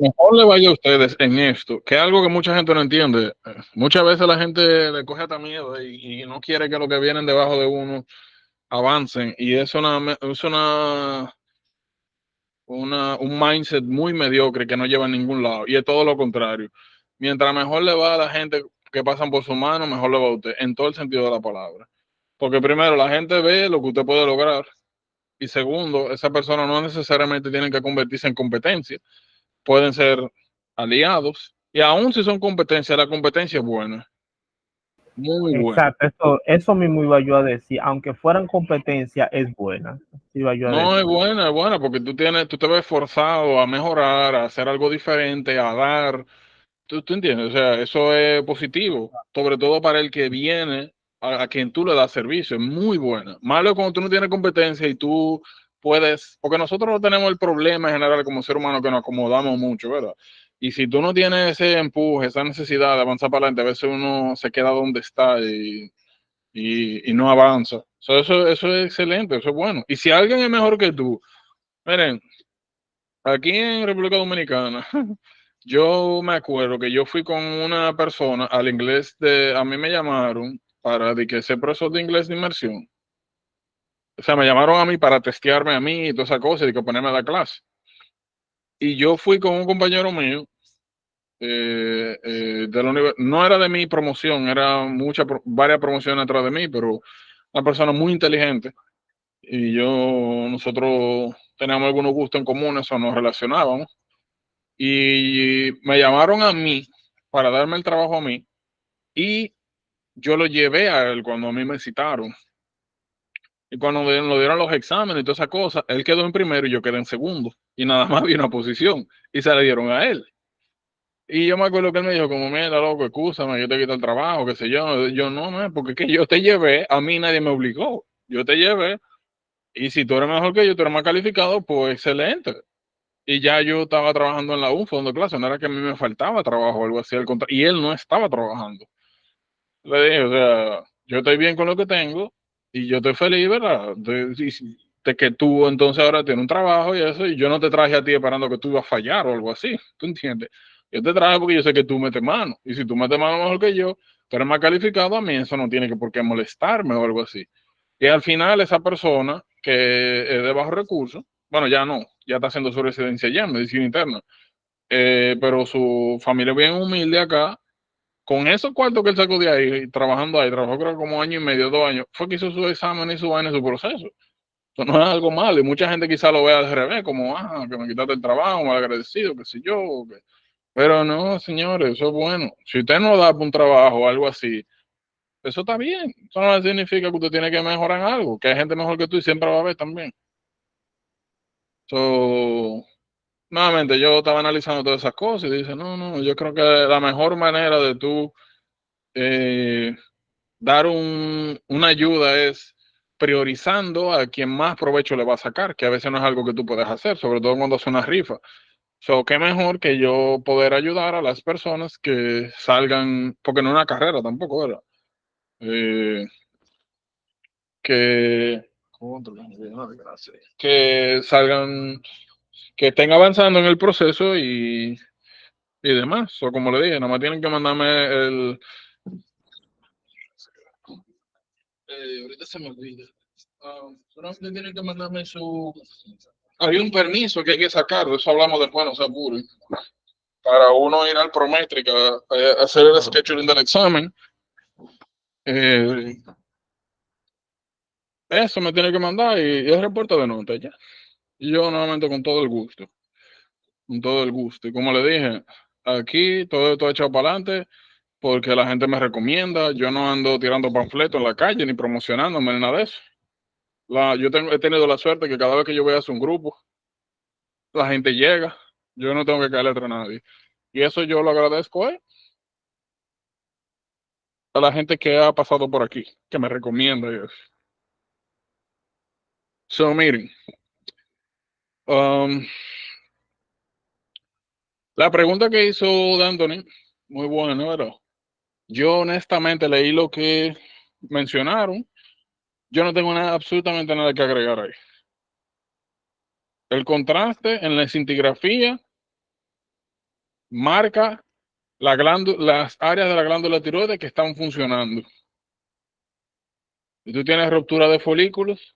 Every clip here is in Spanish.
mejor le vaya a ustedes en esto, que es algo que mucha gente no entiende. Muchas veces la gente le coge hasta miedo y no quiere que los que vienen debajo de uno avancen. Y un mindset muy mediocre que no lleva a ningún lado. Y es todo lo contrario. Mientras mejor le va a la gente que pasan por su mano, mejor le va a usted, en todo el sentido de la palabra. Porque primero, la gente ve lo que usted puede lograr. Y segundo, esa persona no necesariamente tiene que convertirse en competencia. Pueden ser aliados. Y aún si son competencias, la competencia es buena. Muy buena. Exacto, eso mismo iba yo a decir, aunque fueran competencia, es buena, iba yo a No, decir. es buena porque tú te ves forzado a mejorar, a hacer algo diferente, a dar. ¿Tú entiendes? O sea, eso es positivo, sobre todo para el que viene a quien tú le das servicio, es muy buena. Malo es cuando tú no tienes competencia y tú puedes, porque nosotros no tenemos el problema en general como ser humano que nos acomodamos mucho, ¿verdad? Y si tú no tienes ese empuje, esa necesidad de avanzar para adelante, a veces uno se queda donde está y no avanza. So, eso es excelente, eso es bueno. Y si alguien es mejor que tú, miren, aquí en República Dominicana, yo me acuerdo que yo fui con una persona al inglés a mí me llamaron para de que ser profesor de inglés de inmersión. O sea, me llamaron a mí para testearme a mí y toda esa cosa y que ponerme a la clase. Y yo fui con un compañero mío de la no era de mi promoción, era varias promociones atrás de mí, pero una persona muy inteligente. Y nosotros teníamos algunos gustos en común, eso nos relacionábamos. Y me llamaron a mí para darme el trabajo a mí y yo lo llevé a él cuando a mí me citaron. Y cuando nos dieron los exámenes y todas esas cosas, él quedó en primero y yo quedé en segundo. Y nada más vi una posición y se la dieron a él. Y yo me acuerdo que él me dijo, como, mira, loco, excúsame, yo te quito el trabajo, qué sé yo. Yo no, porque es que yo te llevé, a mí nadie me obligó. Yo te llevé y si tú eres mejor que yo, tú eres más calificado, pues excelente. Y ya yo estaba trabajando en la UNFO, dando clase, no era que a mí me faltaba trabajo o algo así, y él no estaba trabajando. Le dije, o sea, yo estoy bien con lo que tengo y yo estoy feliz, ¿verdad? De que tú entonces ahora tienes un trabajo y eso, y yo no te traje a ti esperando que tú ibas a fallar o algo así, ¿tú entiendes? Yo te traje porque yo sé que tú metes mano, y si tú metes mano mejor que yo, tú eres más calificado, a mí eso no tiene que por qué molestarme o algo así. Y al final esa persona que es de bajos recursos, bueno, ya no, ya está haciendo su residencia ya en medicina interna, pero su familia es bien humilde acá, con esos cuartos que él sacó de ahí, trabajando ahí, trabajó creo como año y medio, 2 años, fue que hizo su examen y su vaina y su proceso. Eso no es algo malo, y mucha gente quizá lo vea al revés, como, que me quitaste el trabajo, mal agradecido, qué sé yo, pero no, señores, eso es bueno. Si usted no da por un trabajo o algo así, eso está bien. Eso no significa que usted tiene que mejorar en algo, que hay gente mejor que tú y siempre va a haber también. So, nuevamente, yo estaba analizando todas esas cosas y dice, no, yo creo que la mejor manera de tú eh, dar una ayuda es priorizando a quien más provecho le va a sacar, que a veces no es algo que tú puedes hacer, sobre todo cuando es una rifa. So, qué mejor que yo poder ayudar a las personas que salgan, porque no es una carrera tampoco, ¿verdad? Eh, que, que salgan, que estén avanzando en el proceso y demás. O como le dije, nada más tienen que mandarme ahorita se me olvida. Solamente tienen que mandarme hay un permiso que hay que sacar, de eso hablamos después, no se apure, para uno ir al Prométrica, hacer el scheduling del examen. Eh, Eso me tiene que mandar y el reporte de nota ya. Y yo nuevamente con todo el gusto, con todo el gusto. Y como le dije, aquí todo esto echado para adelante porque la gente me recomienda. Yo no ando tirando panfletos en la calle ni promocionándome ni nada de eso. He tenido la suerte que cada vez que yo voy a hacer un grupo, la gente llega. Yo no tengo que caerle atrás a nadie. Y eso yo lo agradezco a la gente que ha pasado por aquí, que me recomienda y eso. So, miren, um, la pregunta que hizo Anthony, muy buena, ¿verdad? Yo honestamente leí lo que mencionaron. Yo no tengo nada, absolutamente nada que agregar ahí. El contraste en la cintigrafía marca las áreas de la glándula tiroides que están funcionando. Si tú tienes ruptura de folículos,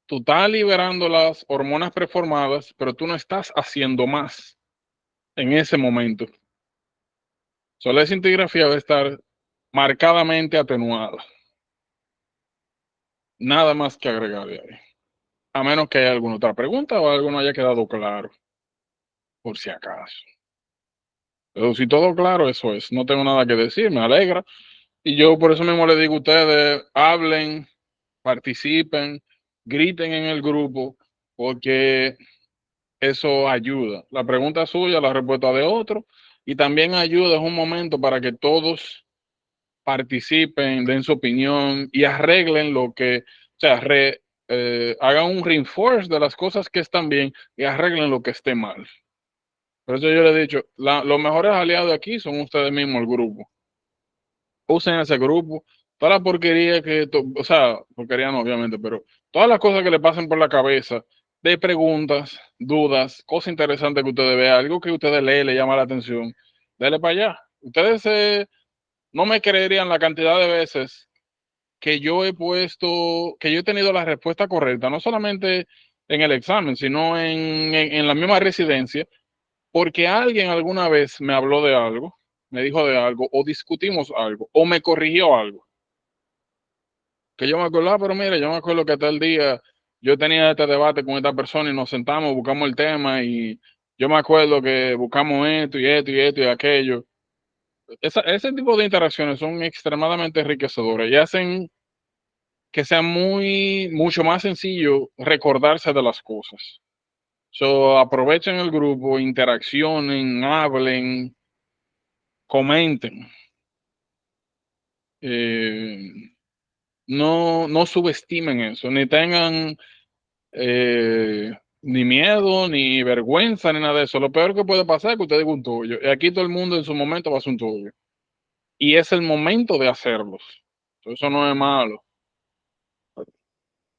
tú estás liberando las hormonas preformadas, pero tú no estás haciendo más en ese momento. La cintigrafía va a estar marcadamente atenuada. Nada más que agregar de ahí. A menos que haya alguna otra pregunta o algo no haya quedado claro, por si acaso. Pero si todo claro, eso es. No tengo nada que decir, me alegra. Y yo por eso mismo le digo a ustedes, hablen, participen, griten en el grupo, porque eso ayuda. La pregunta suya, la respuesta de otro, y también ayuda, es un momento para que todos participen, den su opinión y arreglen lo que, o sea, hagan un reinforce de las cosas que están bien y arreglen lo que esté mal. Por eso yo le he dicho, los mejores aliados aquí son ustedes mismos, el grupo. Usen ese grupo, toda la porquería o sea, porquería no, obviamente, pero todas las cosas que le pasen por la cabeza, de preguntas, dudas, cosas interesantes que ustedes vean, algo que ustedes leen, le llama la atención, dele para allá. Ustedes no me creerían la cantidad de veces que yo que yo he tenido la respuesta correcta, no solamente en el examen, sino en la misma residencia, porque alguien alguna vez me habló de algo, me dijo de algo, o discutimos algo, o me corrigió algo. Que yo me acuerdo, pero mire, yo me acuerdo que tal día yo tenía este debate con esta persona y nos sentamos, buscamos el tema y yo me acuerdo que buscamos esto y esto y esto y aquello. Ese tipo de interacciones son extremadamente enriquecedoras y hacen que sea mucho más sencillo recordarse de las cosas. Aprovechen el grupo, interaccionen, hablen, comenten. No subestimen eso, ni tengan ni miedo, ni vergüenza, ni nada de eso. Lo peor que puede pasar es que usted diga un tollo. Y aquí todo el mundo en su momento va a hacer un tollo. Y es el momento de hacerlos. Eso no es malo.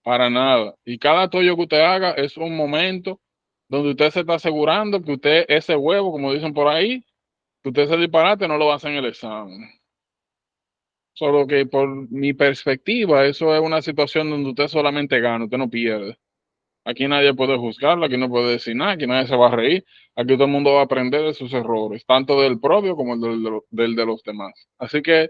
Para nada. Y cada tollo que usted haga es un momento donde usted se está asegurando que usted, ese huevo, como dicen por ahí, que usted ese disparate no lo va a hacer en el examen. Solo que por mi perspectiva, eso es una situación donde usted solamente gana, usted no pierde. Aquí nadie puede juzgarlo, aquí no puede decir nada, aquí nadie se va a reír, aquí todo el mundo va a aprender de sus errores, tanto del propio como del de los demás. Así que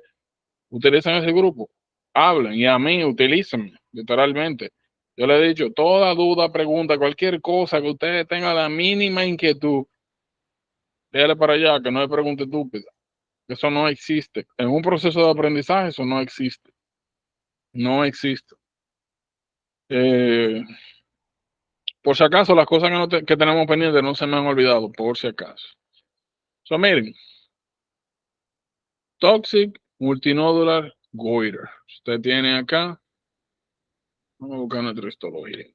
utilicen ese grupo, hablen y a mí utilícenme, literalmente. Yo le he dicho, toda duda, pregunta, cualquier cosa que usted tenga la mínima inquietud, déjale para allá, que no es pregunta estúpida. Eso no existe. En un proceso de aprendizaje eso no existe. No existe. Eh, por si acaso, las cosas que tenemos pendientes no se me han olvidado, por si acaso. Miren, Toxic Multinodular Goiter. Usted tiene acá. Vamos a buscar nuestra histología.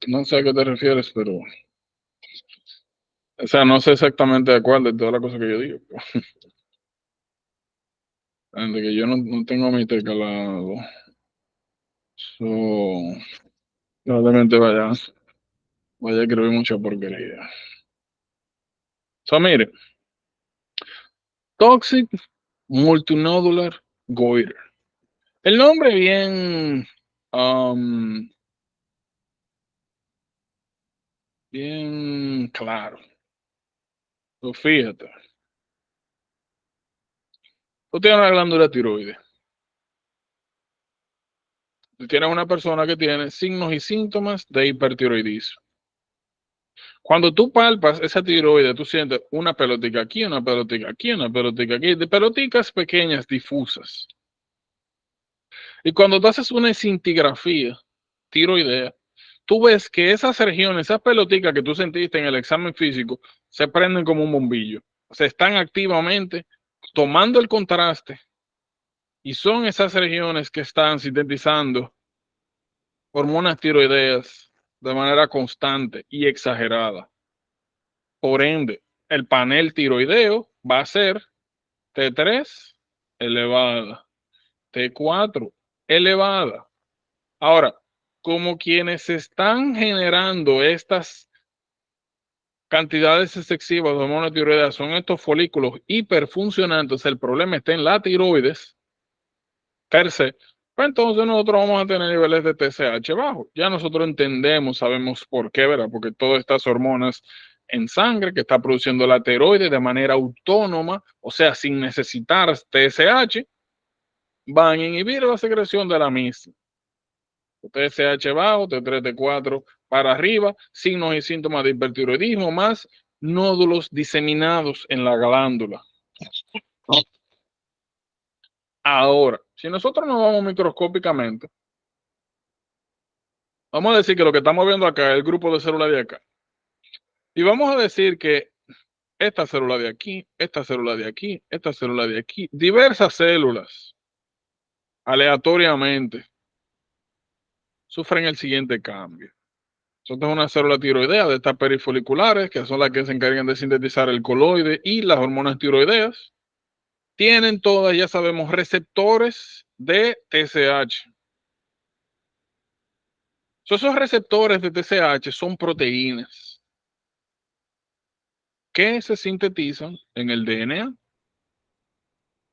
No sé a qué te refieres, pero. O sea, no sé exactamente a cuál de todas las cosas que yo digo. De que yo no tengo mi teclado. Probablemente vaya a escribir mucha porquería. Mire. Toxic Multinodular Goiter. El nombre bien. Bien claro. Pues fíjate. Tú tienes una glándula tiroides. Tú tienes una persona que tiene signos y síntomas de hipertiroidismo. Cuando tú palpas esa tiroide, tú sientes una pelotica aquí, una pelotica aquí, una pelotica aquí, de peloticas pequeñas, difusas. Y cuando tú haces una escintigrafía tiroidea, tú ves que esas regiones, esas peloticas que tú sentiste en el examen físico, se prenden como un bombillo. Se están activamente tomando el contraste y son esas regiones que están sintetizando hormonas tiroideas de manera constante y exagerada. Por ende, el panel tiroideo va a ser T3 elevada, T4 elevada. Ahora, como quienes están generando estas cantidades excesivas de hormonas tiroideas son estos folículos hiperfuncionantes, el problema está en la tiroides, per se, pues entonces nosotros vamos a tener niveles de TSH bajos. Ya nosotros entendemos, sabemos por qué, ¿verdad? Porque todas estas hormonas en sangre que está produciendo la tiroides de manera autónoma, o sea, sin necesitar TSH, van a inhibir la secreción de la misma. TSH bajo, T3, T4 para arriba, signos y síntomas de hipertiroidismo, más nódulos diseminados en la glándula. Ahora, si nosotros nos vamos microscópicamente, vamos a decir que lo que estamos viendo acá es el grupo de células de acá. Y vamos a decir que esta célula de aquí, esta célula de aquí, esta célula de aquí, diversas células, aleatoriamente, sufren el siguiente cambio. Esta es una célula tiroidea de estas perifoliculares, que son las que se encargan de sintetizar el coloide y las hormonas tiroideas. Tienen todas, ya sabemos, receptores de TSH. Esos receptores de TSH son proteínas que se sintetizan en el DNA,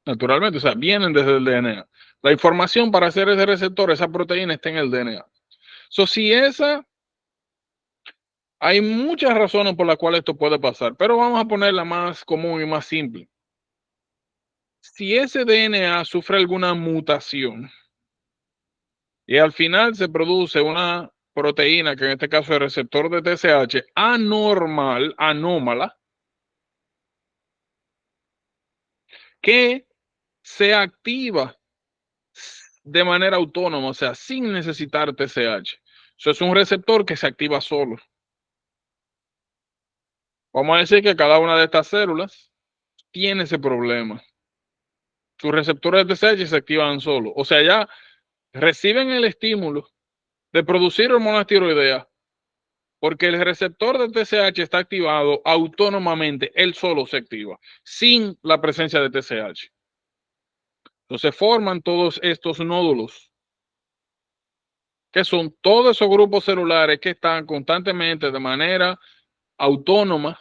naturalmente, o sea, vienen desde el DNA. La información para hacer ese receptor, esa proteína está en el DNA. Si esa, hay muchas razones por las cuales esto puede pasar, pero vamos a poner la más común y más simple. Si ese DNA sufre alguna mutación y al final se produce una proteína, que en este caso es el receptor de TSH, anormal, anómala, que se activa de manera autónoma, o sea, sin necesitar TSH. Eso es un receptor que se activa solo. Vamos a decir que cada una de estas células tiene ese problema. Sus receptores de TSH se activan solo. O sea, ya reciben el estímulo de producir hormonas tiroideas porque el receptor de TSH está activado autónomamente, él solo se activa, sin la presencia de TSH. Entonces forman todos estos nódulos, que son todos esos grupos celulares que están constantemente de manera autónoma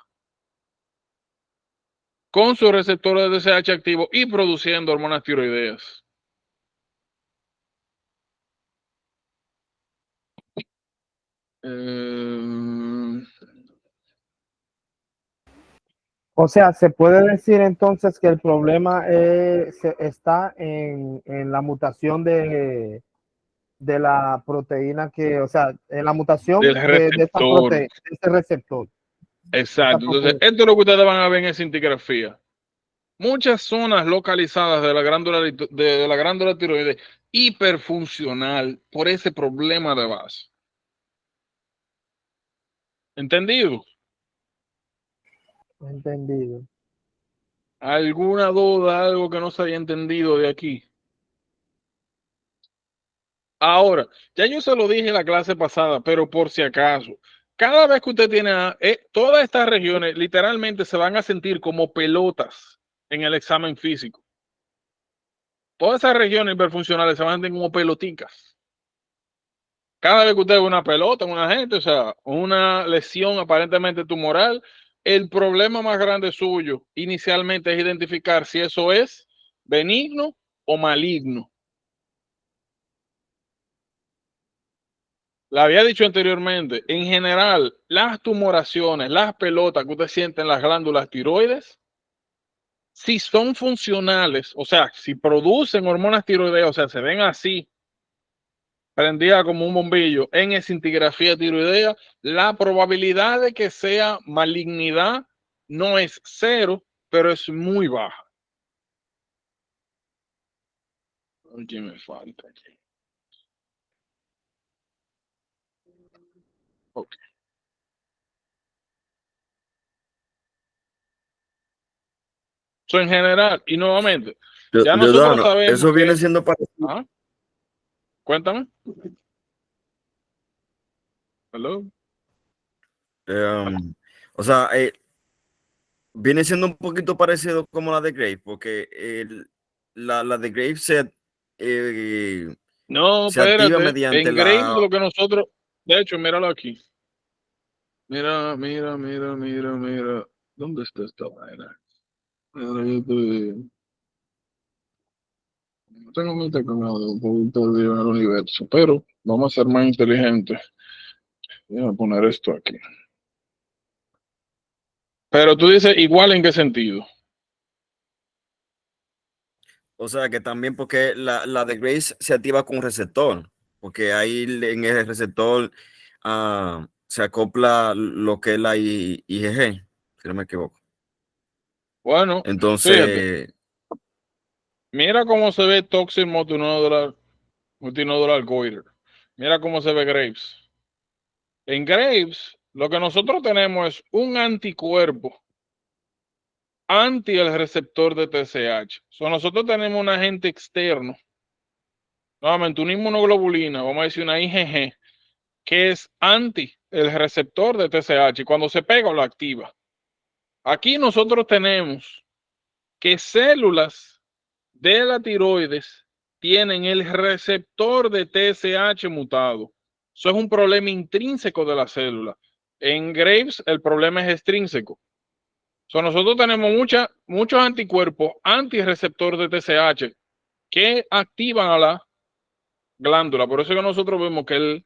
con sus receptores de TSH activos y produciendo hormonas tiroideas. O sea, se puede decir entonces que el problema está en la mutación de la proteína que, o sea, en la Del mutación de esta receptor. proteína, de este receptor. Esta Exacto. Entonces, proteína. esto es lo que ustedes van a ver en esa cintigrafía. Muchas zonas localizadas de la glándula tiroides hiperfuncional por ese problema de base. ¿Entendido? Entendido. ¿Alguna duda, algo que no se haya entendido de aquí? Ahora, ya yo se lo dije en la clase pasada, pero por si acaso, cada vez que usted tiene todas estas regiones, literalmente se van a sentir como pelotas en el examen físico. Todas esas regiones hiperfuncionales se van a sentir como peloticas. Cada vez que usted ve una pelota en una gente, o sea, una lesión aparentemente tumoral, el problema más grande suyo inicialmente es identificar si eso es benigno o maligno. Le había dicho anteriormente, en general, las tumoraciones, las pelotas que usted siente en las glándulas tiroides, si son funcionales, o sea, si producen hormonas tiroideas, o sea, se ven así, prendida como un bombillo en escintigrafía tiroidea, la probabilidad de que sea malignidad no es cero, pero es muy baja. Oye, me falta aquí. Okay. En general, y nuevamente, ya nosotros Dano, sabemos eso que... viene siendo parecido. ¿Ah? Cuéntame. Hello. O sea, viene siendo un poquito parecido como la de Graves, porque la de Graves No, se activa espérate. mediante En Graves, la... lo que nosotros. De hecho, míralo aquí. Mira, mira, mira, mira, mira. ¿Dónde está esta vaina? Mira, no tengo mi teclado un poquito perdido en el universo, pero vamos a ser más inteligentes. Voy a poner esto aquí. Pero tú dices igual en qué sentido. O sea, que también porque la de Grace se activa con un receptor, porque ahí en el receptor se acopla lo que es la IgG, si no me equivoco. Bueno, fíjate, Entonces, mira cómo se ve Toxic multinodular goiter. Mira cómo se ve Graves. En Graves, lo que nosotros tenemos es un anticuerpo anti el receptor de TSH. Nosotros tenemos un agente externo, nuevamente una inmunoglobulina, vamos a decir una IgG, que es anti el receptor de TSH y cuando se pega lo activa. Aquí nosotros tenemos que células de la tiroides tienen el receptor de TSH mutado. Eso es un problema intrínseco de la célula. En Graves el problema es extrínseco. Nosotros tenemos muchos anticuerpos antirreceptor de TSH que activan a la glándula. Por eso que nosotros vemos que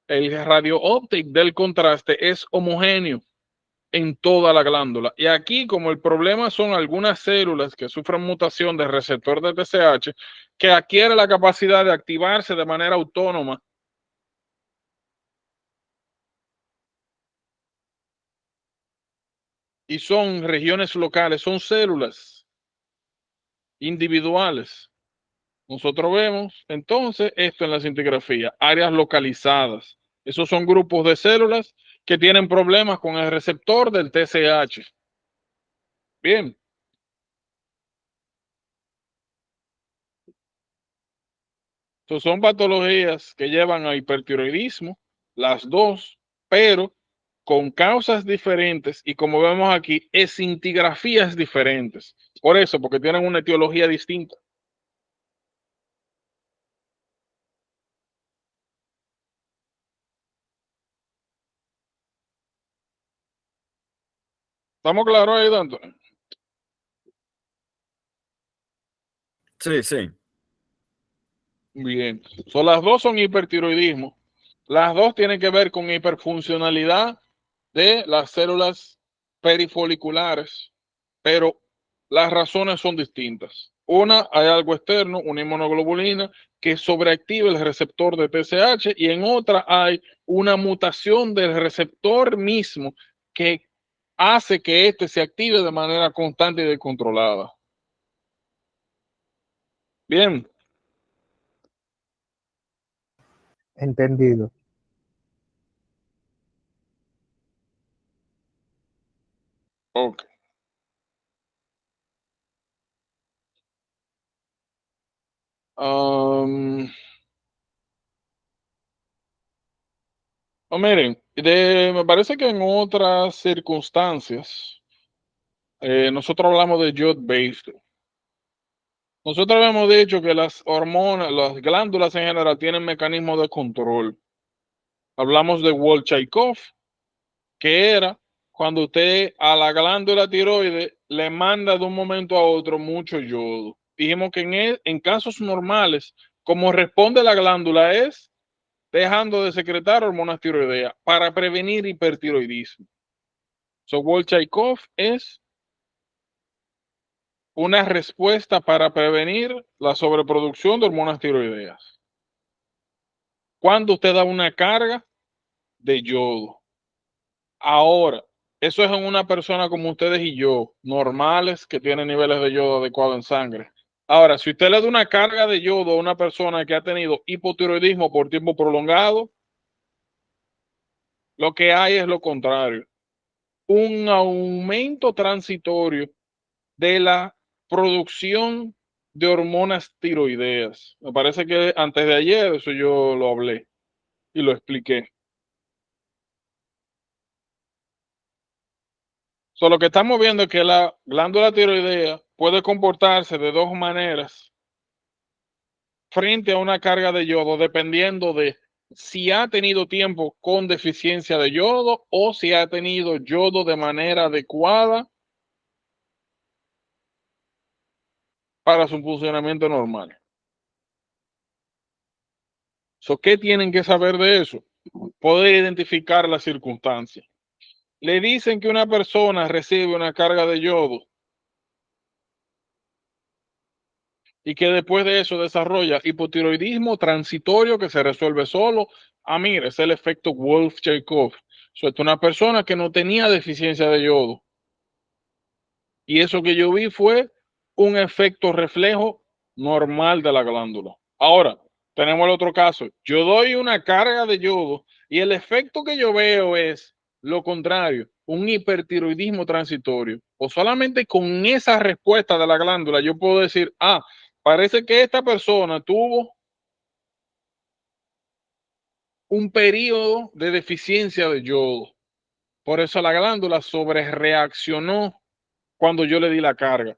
el radio óptico del contraste es homogéneo en toda la glándula. Y aquí, como el problema son algunas células que sufren mutación del receptor de TSH, que adquiere la capacidad de activarse de manera autónoma. Y son regiones locales, son células individuales. Nosotros vemos entonces esto en la cintigrafía, áreas localizadas. Esos son grupos de células que tienen problemas con el receptor del TSH. Bien. Entonces son patologías que llevan a hipertiroidismo, las dos, pero con causas diferentes y como vemos aquí, escintigrafías diferentes. Por eso, porque tienen una etiología distinta. ¿Estamos claros ahí, Antonio? sí, sí. Bien. Las dos son hipertiroidismo. Las dos tienen que ver con hiperfuncionalidad de las células perifoliculares, pero las razones son distintas. Una, hay algo externo, una inmunoglobulina que sobreactiva el receptor de TSH y en otra hay una mutación del receptor mismo que hace que éste se active de manera constante y descontrolada. Bien. Entendido. Ok. Miren, me parece que en otras circunstancias, nosotros hablamos de Jod-based. Nosotros habíamos dicho que las hormonas, las glándulas en general tienen mecanismos de control. Hablamos de Wolff-Chaikoff, que era cuando usted a la glándula tiroides le manda de un momento a otro mucho yodo. Dijimos que en casos normales, como responde la glándula es dejando de secretar hormonas tiroideas para prevenir hipertiroidismo. Wolff-Chaikoff es una respuesta para prevenir la sobreproducción de hormonas tiroideas. Cuando usted da una carga de yodo. Ahora, eso es en una persona como ustedes y yo, normales, que tienen niveles de yodo adecuados en sangre. Ahora, si usted le da una carga de yodo a una persona que ha tenido hipotiroidismo por tiempo prolongado, lo que hay es lo contrario. Un aumento transitorio de la producción de hormonas tiroideas. Me parece que antes de ayer eso yo lo hablé y lo expliqué. Lo que estamos viendo es que la glándula tiroidea puede comportarse de dos maneras frente a una carga de yodo dependiendo de si ha tenido tiempo con deficiencia de yodo o si ha tenido yodo de manera adecuada para su funcionamiento normal. ¿Qué tienen que saber de eso? Poder identificar las circunstancias. Le dicen que una persona recibe una carga de yodo y que después de eso desarrolla hipotiroidismo transitorio que se resuelve solo. Mire, es el efecto Wolff-Chaikoff. Es una persona que no tenía deficiencia de yodo. Y eso que yo vi fue un efecto reflejo normal de la glándula. Ahora, tenemos el otro caso. Yo doy una carga de yodo y el efecto que yo veo es lo contrario, un hipertiroidismo transitorio. O solamente con esa respuesta de la glándula yo puedo decir, parece que esta persona tuvo un periodo de deficiencia de yodo. Por eso la glándula sobrereaccionó cuando yo le di la carga.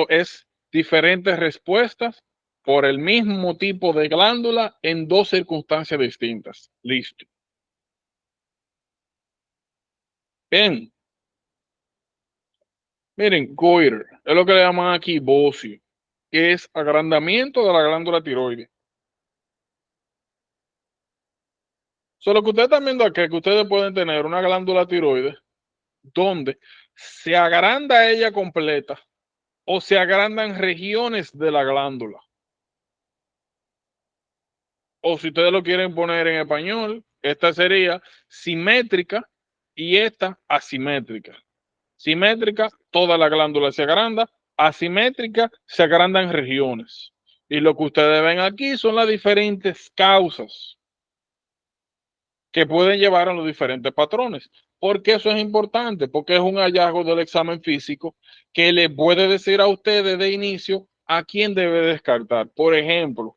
Es diferentes respuestas por el mismo tipo de glándula en dos circunstancias distintas. Listo. Bien. Miren, goiter es lo que le llaman aquí bocio, que es agrandamiento de la glándula tiroides. Solo que ustedes están viendo aquí que ustedes pueden tener una glándula tiroides donde se agranda ella completa o se agrandan regiones de la glándula. O si ustedes lo quieren poner en español, esta sería simétrica y esta asimétrica. Simétrica, toda la glándula se agranda. Asimétrica, se agrandan regiones. Y lo que ustedes ven aquí son las diferentes causas que pueden llevar a los diferentes patrones. ¿Por qué eso es importante? Porque es un hallazgo del examen físico que le puede decir a ustedes de inicio a quién debe descartar. Por ejemplo,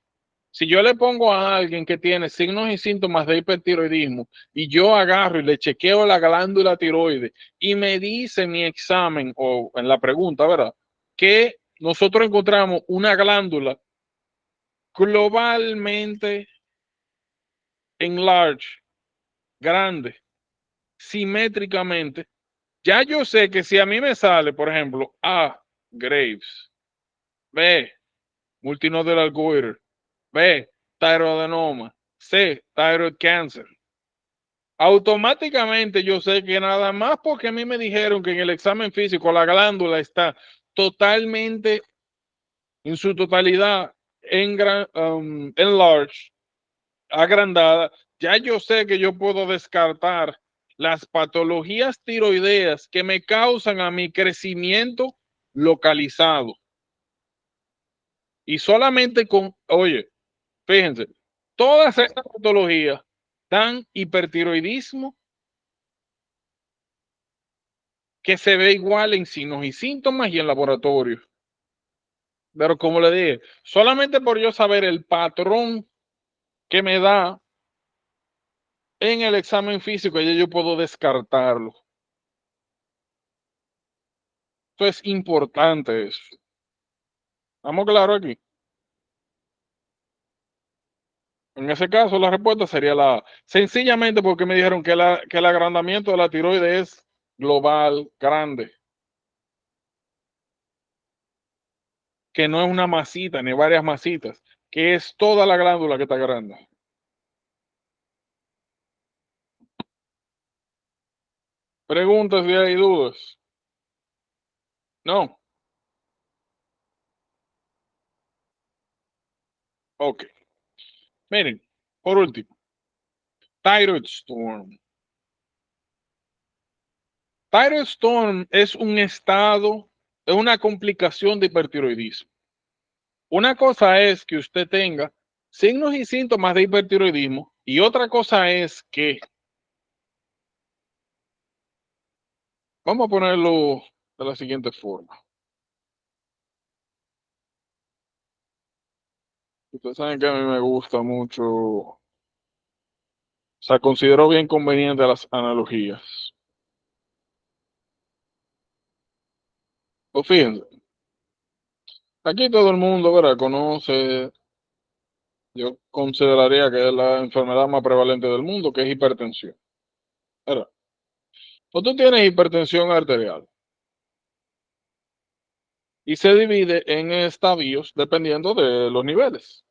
si yo le pongo a alguien que tiene signos y síntomas de hipertiroidismo y yo agarro y le chequeo la glándula tiroides y me dice mi examen o en la pregunta, ¿verdad? Que nosotros encontramos una glándula globalmente enlarged, grande, simétricamente, ya yo sé que si a mí me sale, por ejemplo, Graves, B, multinodular goiter, B, tiroadenoma, C, thyroid cancer, automáticamente yo sé que nada más porque a mí me dijeron que en el examen físico la glándula está totalmente, en su totalidad, enlarged, agrandada, ya yo sé que yo puedo descartar las patologías tiroideas que me causan a mi crecimiento localizado. Y solamente oye, fíjense, todas estas patologías dan hipertiroidismo que se ve igual en signos y síntomas y en laboratorio. Pero como le dije, solamente por yo saber el patrón que me da en el examen físico, ya yo puedo descartarlo. Esto es importante eso. ¿Estamos claros aquí? En ese caso, la respuesta sería la A. Sencillamente porque me dijeron que el agrandamiento de la tiroides es global, grande. Que no es una masita ni varias masitas, que es toda la glándula que está grande. Preguntas si hay dudas. No. Ok. Miren, por último, Thyroid Storm. Thyroid Storm es un estado, es una complicación de hipertiroidismo. Una cosa es que usted tenga signos y síntomas de hipertiroidismo y otra cosa es que, vamos a ponerlo de la siguiente forma. Ustedes saben que a mí me gusta mucho, o sea, considero bien conveniente las analogías. Pues fíjense, aquí todo el mundo, ¿verdad? Conoce Yo consideraría que es la enfermedad más prevalente del mundo, que es hipertensión. ¿Verdad? O tú tienes hipertensión arterial y se divide en estadios dependiendo de los niveles.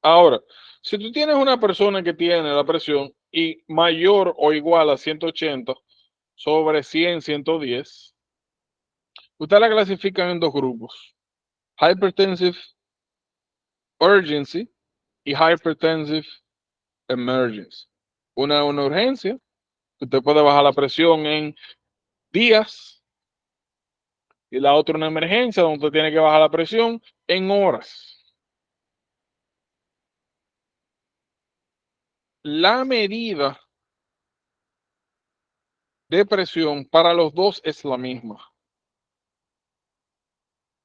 Ahora, si tú tienes una persona que tiene la presión y mayor o igual a 180 sobre 100, 110, usted la clasifican en dos grupos: hypertensive urgency y hypertensive emergency. Una urgencia, usted puede bajar la presión en días, y la otra una emergencia donde usted tiene que bajar la presión en horas. La medida de presión para los dos es la misma.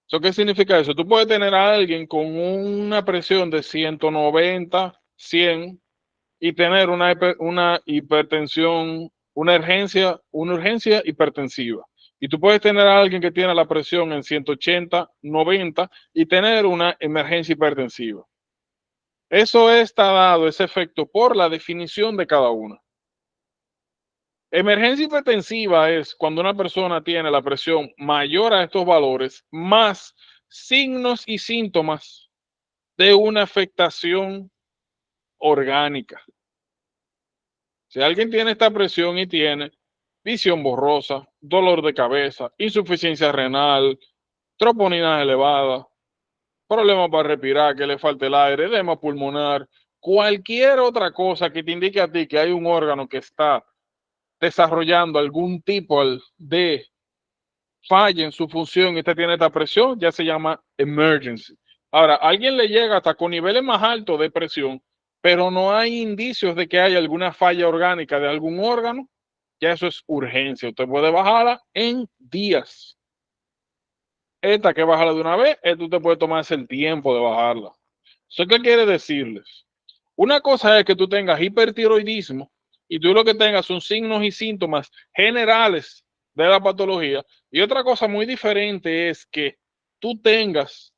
¿Eso qué significa eso? Tú puedes tener a alguien con una presión de 190, 100 y tener una hipertensión, una urgencia hipertensiva. Y tú puedes tener a alguien que tiene la presión en 180, 90 y tener una emergencia hipertensiva. Eso está dado, ese efecto, por la definición de cada una. Emergencia hipertensiva es cuando una persona tiene la presión mayor a estos valores, más signos y síntomas de una afectación orgánica. Si alguien tiene esta presión y tiene visión borrosa, dolor de cabeza, insuficiencia renal, troponina elevada, problemas para respirar, que le falte el aire, edema pulmonar, cualquier otra cosa que te indique a ti que hay un órgano que está desarrollando algún tipo de falla en su función y usted tiene esta presión, ya se llama emergency. Ahora, a alguien le llega hasta con niveles más altos de presión, pero no hay indicios de que haya alguna falla orgánica de algún órgano, ya eso es urgencia. Usted puede bajarla en días. Esta que bajarla de una vez, esto usted puede tomarse el tiempo de bajarla. ¿Eso qué quiere decirles? Una cosa es que tú tengas hipertiroidismo y tú lo que tengas son signos y síntomas generales de la patología. Y otra cosa muy diferente es que tú tengas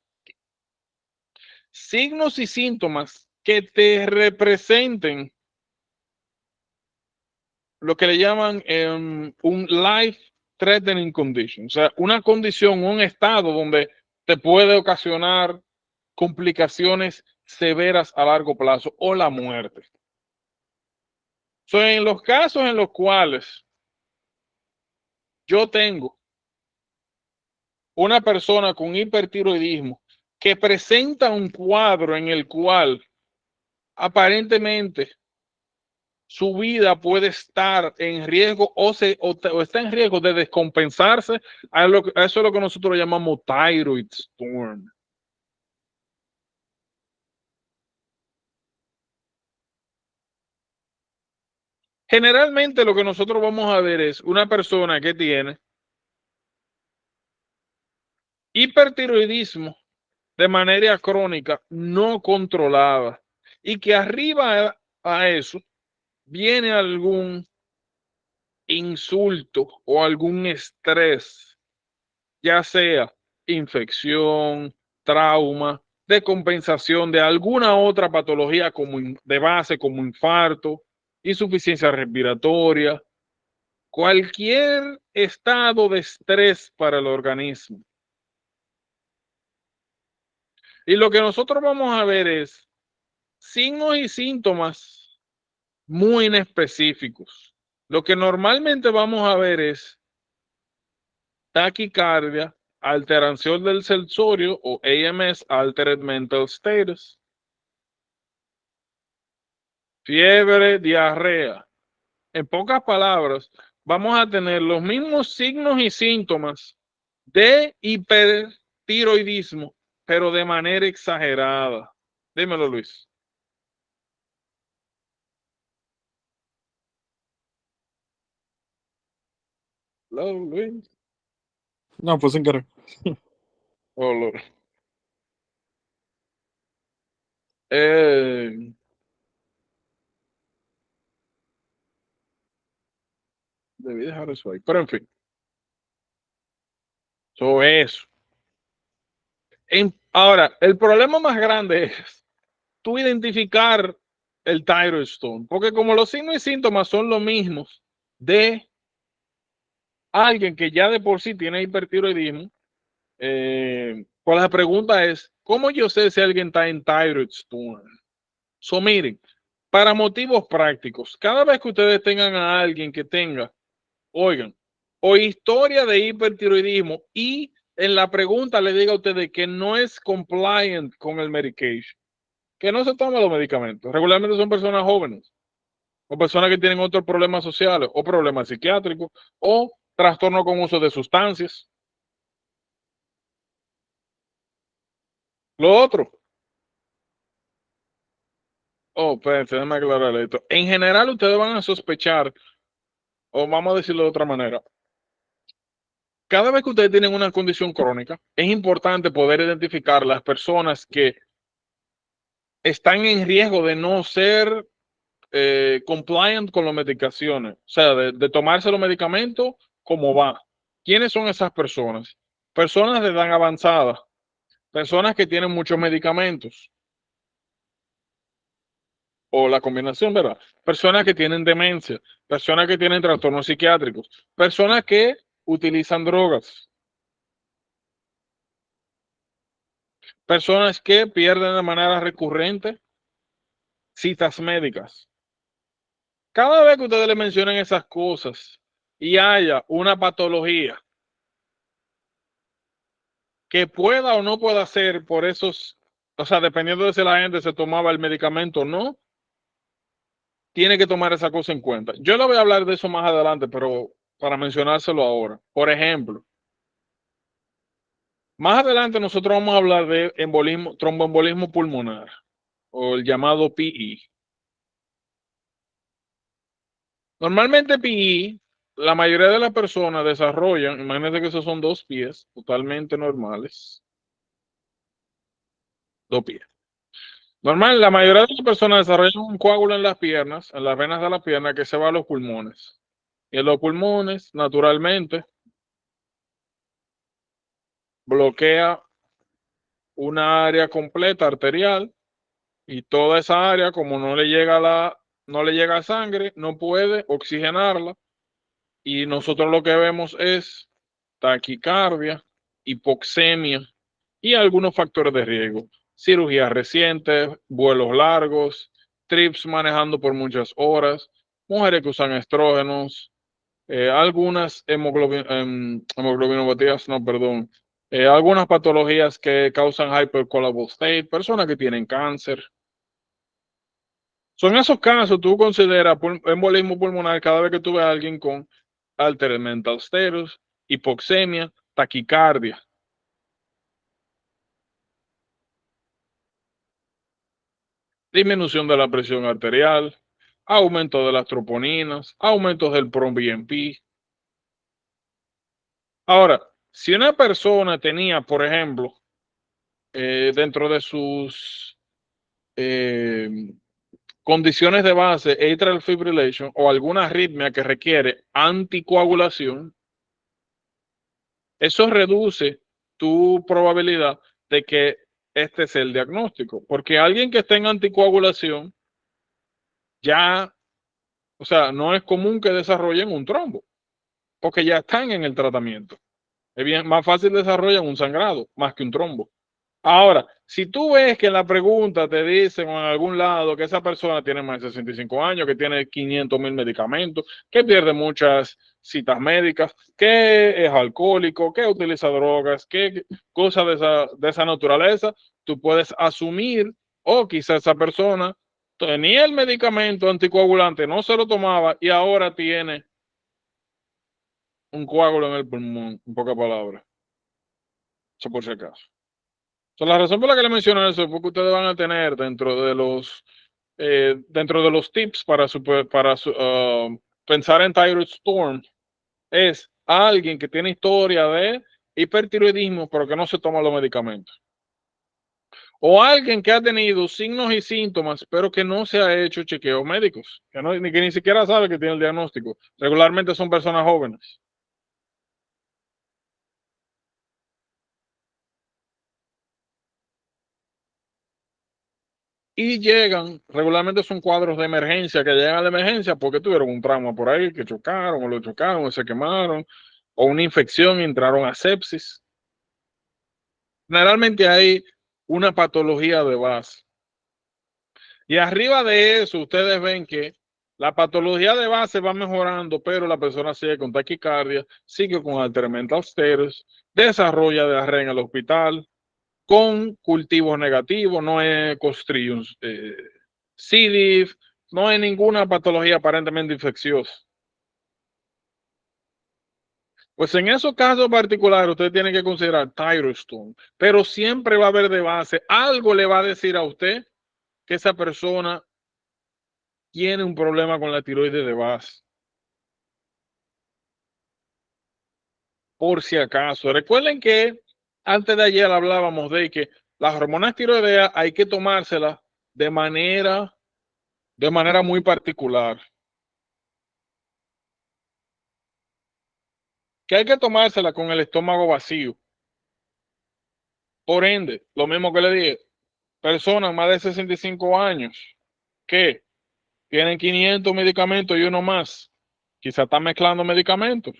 signos y síntomas que te representen lo que le llaman un life threatening condition, o sea, una condición, un estado donde te puede ocasionar complicaciones severas a largo plazo o la muerte. So, en los casos en los cuales yo tengo una persona con hipertiroidismo que presenta un cuadro en el cual aparentemente su vida puede estar en riesgo o está en riesgo de descompensarse, a eso es lo que nosotros llamamos thyroid storm. Generalmente lo que nosotros vamos a ver es una persona que tiene hipertiroidismo de manera crónica no controlada y que arriba a eso viene algún insulto o algún estrés, ya sea infección, trauma, descompensación de alguna otra patología como de base como infarto, insuficiencia respiratoria, cualquier estado de estrés para el organismo. Y lo que nosotros vamos a ver es signos y síntomas muy inespecíficos. Lo que normalmente vamos a ver es taquicardia, alteración del sensorio o AMS, Altered Mental Status, fiebre, diarrea. En pocas palabras, vamos a tener los mismos signos y síntomas de hipertiroidismo, pero de manera exagerada. Dímelo, Luis. Hello, Luis. No, pues sin querer. Oh, Lord. Eh, debí dejar eso ahí, pero en fin, eso. Ahora, el problema más grande es tú identificar el thyroid stone, porque como los signos y síntomas son los mismos de alguien que ya de por sí tiene hipertiroidismo, pues la pregunta es, ¿cómo yo sé si alguien está en thyroid stone? So, miren, para motivos prácticos, cada vez que ustedes tengan a alguien que tenga, oigan, o historia de hipertiroidismo y en la pregunta le diga a ustedes que no es compliant con el medication, que no se toma los medicamentos, regularmente son personas jóvenes o personas que tienen otros problemas sociales o problemas psiquiátricos o trastorno con uso de sustancias. Lo otro, espérense, déjame aclarar esto. En general, ustedes van a sospechar, o vamos a decirlo de otra manera, cada vez que ustedes tienen una condición crónica, es importante poder identificar las personas que están en riesgo de no ser compliant con las medicaciones, o sea, de tomarse los medicamentos como va. ¿Quiénes son esas personas? Personas de edad avanzada, personas que tienen muchos medicamentos, o la combinación, ¿verdad? Personas que tienen demencia, personas que tienen trastornos psiquiátricos, personas que utilizan drogas, personas que pierden de manera recurrente citas médicas. Cada vez que ustedes le mencionen esas cosas y haya una patología que pueda o no pueda ser por esos, o sea, dependiendo de si la gente se tomaba el medicamento o no, tiene que tomar esa cosa en cuenta. Yo le voy a hablar de eso más adelante, pero para mencionárselo ahora. Por ejemplo, más adelante nosotros vamos a hablar de embolismo, tromboembolismo pulmonar o el llamado PI. Normalmente PI, la mayoría de las personas desarrollan, imagínense que esos son dos pies totalmente normales, dos pies. Normal, la mayoría de las personas desarrollan un coágulo en las piernas, en las venas de la pierna que se va a los pulmones. Y en los pulmones, naturalmente, bloquea una área completa arterial y toda esa área, como no le llega sangre, no puede oxigenarla y nosotros lo que vemos es taquicardia, hipoxemia y algunos factores de riesgo. Cirugías recientes, vuelos largos, trips manejando por muchas horas, mujeres que usan estrógenos, algunas hemoglobinopatías, no, perdón, algunas patologías que causan hypercoagulable state, personas que tienen cáncer. Son esos casos, tú consideras embolismo pulmonar cada vez que tú ves a alguien con altered mental status, hipoxemia, taquicardia. Disminución de la presión arterial, aumento de las troponinas, aumento del ProBNP. Ahora, si una persona tenía, por ejemplo, dentro de sus eh, condiciones de base, atrial fibrillation o alguna arritmia que requiere anticoagulación, eso reduce tu probabilidad de que este sea el diagnóstico, porque alguien que esté en anticoagulación ya, o sea, no es común que desarrollen un trombo, porque ya están en el tratamiento. Es bien más fácil desarrollar un sangrado más que un trombo. Ahora, si tú ves que en la pregunta te dicen o en algún lado que esa persona tiene más de 65 años, que tiene 500,000 medicamentos, que pierde muchas citas médicas, que es alcohólico, que utiliza drogas, que cosas de esa naturaleza, tú puedes asumir, o quizás esa persona tenía el medicamento anticoagulante, no se lo tomaba y ahora tiene un coágulo en el pulmón, en pocas palabras. Eso por si acaso. La razón por la que le menciono eso es porque ustedes van a tener dentro de los tips para pensar en thyroid storm, es alguien que tiene historia de hipertiroidismo pero que no se toma los medicamentos. O alguien que ha tenido signos y síntomas pero que no se ha hecho chequeos médicos, que ni siquiera sabe que tiene el diagnóstico. Regularmente son personas jóvenes. y llegan, regularmente son cuadros de emergencia que llegan a la emergencia porque tuvieron un trauma por ahí, que chocaron o lo chocaron o se quemaron, o una infección y entraron a sepsis. Generalmente hay una patología de base. Y arriba de eso, ustedes ven que la patología de base va mejorando, pero la persona sigue con taquicardia, sigue con altered mental status, desarrolla diarrea en el hospital, con cultivos negativos, no es Clostridium C. diff, no hay ninguna patología aparentemente infecciosa. Pues en esos casos particulares, usted tiene que considerar thyroid storm, pero siempre va a haber de base, algo le va a decir a usted que esa persona tiene un problema con la tiroides de base. Por si acaso. Recuerden que antes de ayer hablábamos de que las hormonas tiroideas hay que tomárselas de manera muy particular. Que hay que tomársela con el estómago vacío. Por ende, lo mismo que le dije, personas más de 65 años que tienen 500 medicamentos y uno más, quizá está mezclando medicamentos.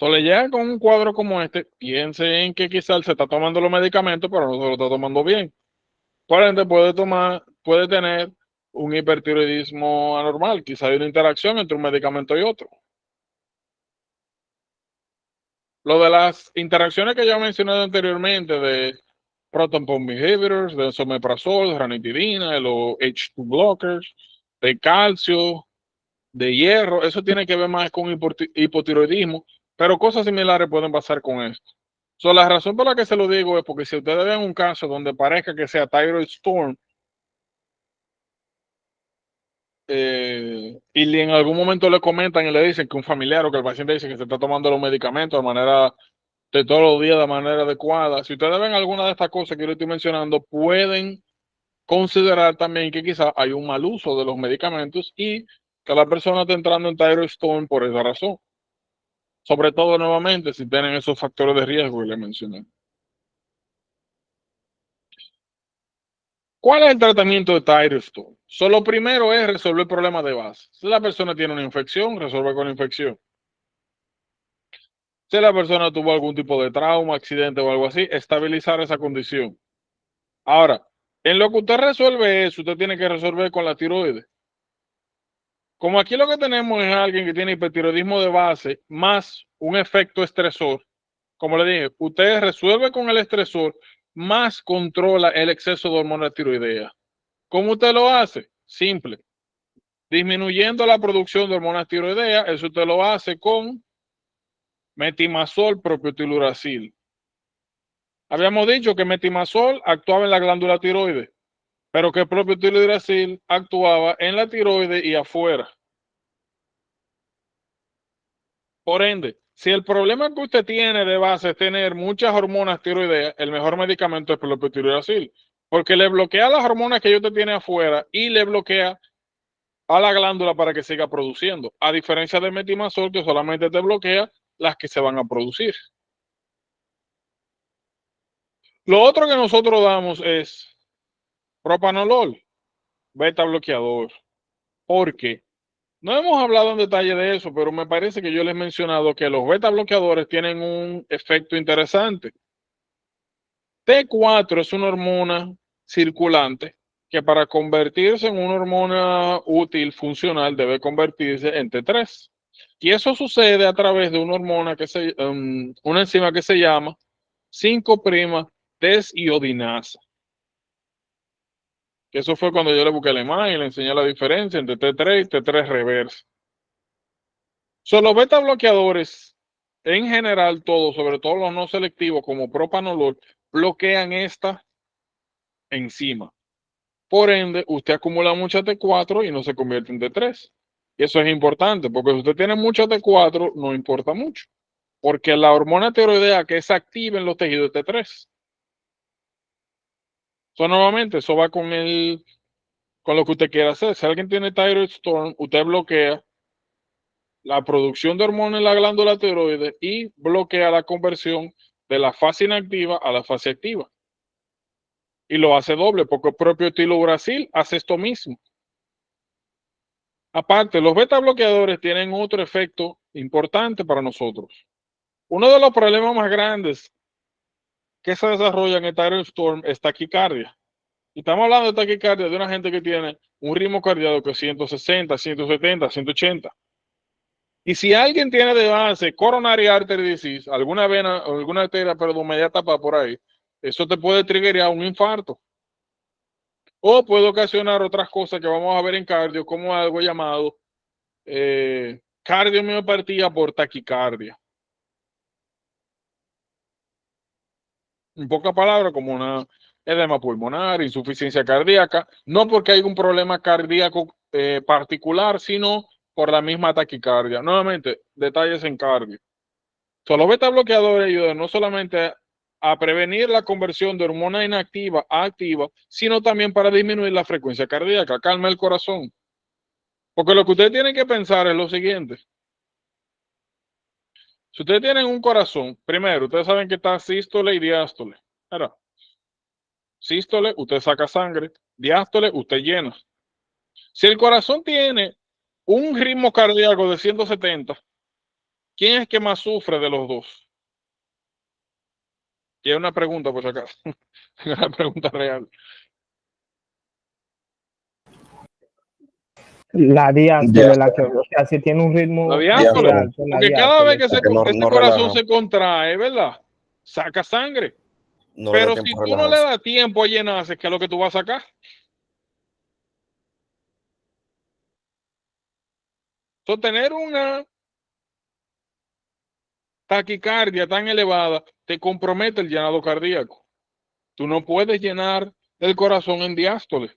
Le llega con un cuadro como este, piense en que quizás se está tomando los medicamentos, pero no se lo está tomando bien. Por ende, puede tener un hipertiroidismo anormal. Quizá hay una interacción entre un medicamento y otro. Lo de las interacciones que ya he mencionado anteriormente de proton pump inhibitors, de someprazol, de ranitidina, de los H2 blockers, de calcio, de hierro, eso tiene que ver más con hipotiroidismo, pero cosas similares pueden pasar con esto. La razón por la que se lo digo es porque si ustedes ven un caso donde parezca que sea thyroid storm, y en algún momento le comentan y le dicen que un familiar o que el paciente dice que se está tomando los medicamentos de manera de todos los días de manera adecuada, si ustedes ven alguna de estas cosas que yo le estoy mencionando, pueden considerar también que quizás hay un mal uso de los medicamentos y que la persona está entrando en thyroid storm por esa razón. Sobre todo, nuevamente, si tienen esos factores de riesgo que le mencioné. ¿Cuál es el tratamiento de thyroid storm? Lo primero es resolver problemas de base. Si la persona tiene una infección, resuelve con la infección. Si la persona tuvo algún tipo de trauma, accidente o algo así, estabilizar esa condición. Ahora, en lo que usted resuelve eso, usted tiene que resolver con la tiroides. Como aquí lo que tenemos es alguien que tiene hipertiroidismo de base más un efecto estresor, como le dije, usted resuelve con el estresor más controla el exceso de hormona tiroidea. ¿Cómo usted lo hace? Simple. Disminuyendo la producción de hormonas tiroideas, eso usted lo hace con metimazol propiotiluracil. Habíamos dicho que metimazol actuaba en la glándula tiroides, pero que propiotiluracil actuaba en la tiroides y afuera. Por ende, si el problema que usted tiene de base es tener muchas hormonas tiroideas, el mejor medicamento es propiotiluracil, porque le bloquea las hormonas que usted tiene afuera y le bloquea a la glándula para que siga produciendo, a diferencia del metimazol que solamente te bloquea las que se van a producir. Lo otro que nosotros damos es propanolol, beta bloqueador. ¿Por qué? No hemos hablado en detalle de eso, pero me parece que yo les he mencionado que los beta bloqueadores tienen un efecto interesante. T4 es una hormona circulante que para convertirse en una hormona útil, funcional, debe convertirse en T3. Y eso sucede a través de una hormona una enzima que se llama 5'-desiodinasa. Eso fue cuando yo le busqué la imagen y le enseñé la diferencia entre T3 y T3 reversa. Los beta bloqueadores, en general, todos, sobre todo los no selectivos como propanolol, bloquean esta enzima. Por ende, usted acumula mucha T4 y no se convierte en T3. Y eso es importante, porque si usted tiene mucha T4, no importa mucho. Porque la hormona tiroidea que es activa en los tejidos es T3. Nuevamente, eso va con lo que usted quiera hacer. Si alguien tiene thyroid storm, usted bloquea la producción de hormonas en la glándula tiroides y bloquea la conversión de la fase inactiva a la fase activa. Y lo hace doble, porque el propio Brasil hace esto mismo. Aparte, los beta bloqueadores tienen otro efecto importante para nosotros. Uno de los problemas más grandes que se desarrolla en el Tidal Storm es taquicardia. Y estamos hablando de taquicardia de una gente que tiene un ritmo cardíaco de 160, 170, 180. Y si alguien tiene de base coronary artery disease, alguna vena, alguna arteria, perdón, media tapa por ahí, eso te puede triggerar un infarto. O puede ocasionar otras cosas que vamos a ver en cardio, como algo llamado cardiomiopatía por taquicardia. En pocas palabras, como una edema pulmonar, insuficiencia cardíaca, no porque hay un problema cardíaco particular, sino por la misma taquicardia. Nuevamente, detalles en cardio. Los beta bloqueadores ayudan no solamente a prevenir la conversión de hormona inactiva a activa, sino también para disminuir la frecuencia cardíaca, calma el corazón. Porque lo que ustedes tienen que pensar es lo siguiente. Si ustedes tienen un corazón, primero, ustedes saben que está sístole y diástole. Ahora, sístole, usted saca sangre, diástole, usted llena. Si el corazón tiene un ritmo cardíaco de 170, ¿quién es que más sufre de los dos? Y es una pregunta, por si acaso. Una pregunta real. La diástole, la que, o sea, si tiene un ritmo La diástole. alto, la Porque cada vez diástole. que no ese corazón relaja. se contrae, ¿verdad? Saca sangre. No le da Pero tiempo si a tú no le relajarse. das tiempo a llenarse, ¿qué es lo que tú vas a sacar? Entonces, tener una taquicardia tan elevada te compromete el llenado cardíaco. Tú no puedes llenar el corazón en diástole.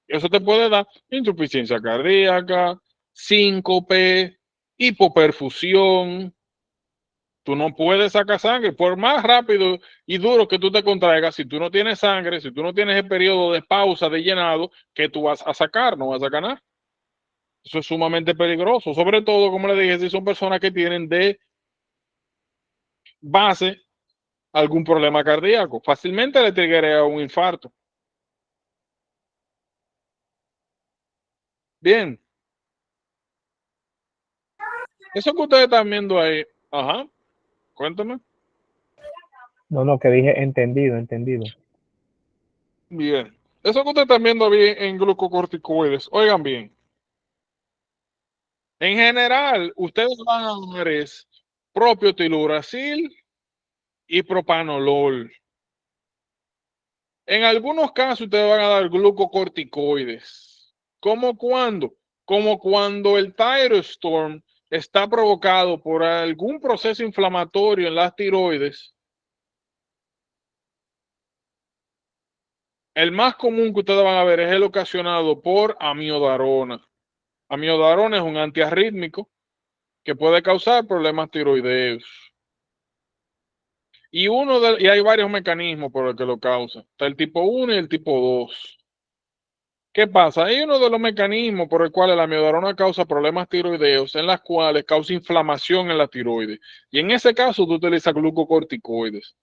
Eso te puede dar insuficiencia cardíaca, síncope, hipoperfusión. Tú no puedes sacar sangre. Por más rápido y duro que tú te contraigas, si tú no tienes sangre, si tú no tienes el periodo de pausa de llenado, ¿qué tú vas a sacar? No vas a sacar nada. Eso es sumamente peligroso. Sobre todo, como le dije, si son personas que tienen de base algún problema cardíaco. Fácilmente le triggerea un infarto. Bien. Eso que ustedes están viendo ahí, ajá, cuéntame. No, que dije entendido, entendido. Bien. Eso que ustedes están viendo bien en glucocorticoides, oigan bien. En general, ustedes van a dar es propio tiluracil y propanolol. En algunos casos, ustedes van a dar glucocorticoides. ¿Cómo cuándo? Como cuando el Thyrostorm está provocado por algún proceso inflamatorio en las tiroides. El más común que ustedes van a ver es el ocasionado por amiodarona. Amiodarona es un antiarrítmico que puede causar problemas tiroideos. Y hay varios mecanismos por los que lo causa. Está el tipo 1 y el tipo 2. ¿Qué pasa? Hay uno de los mecanismos por el cual la amiodarona causa problemas tiroideos, en las cuales causa inflamación en la tiroides. Y en ese caso, tú utilizas glucocorticoides.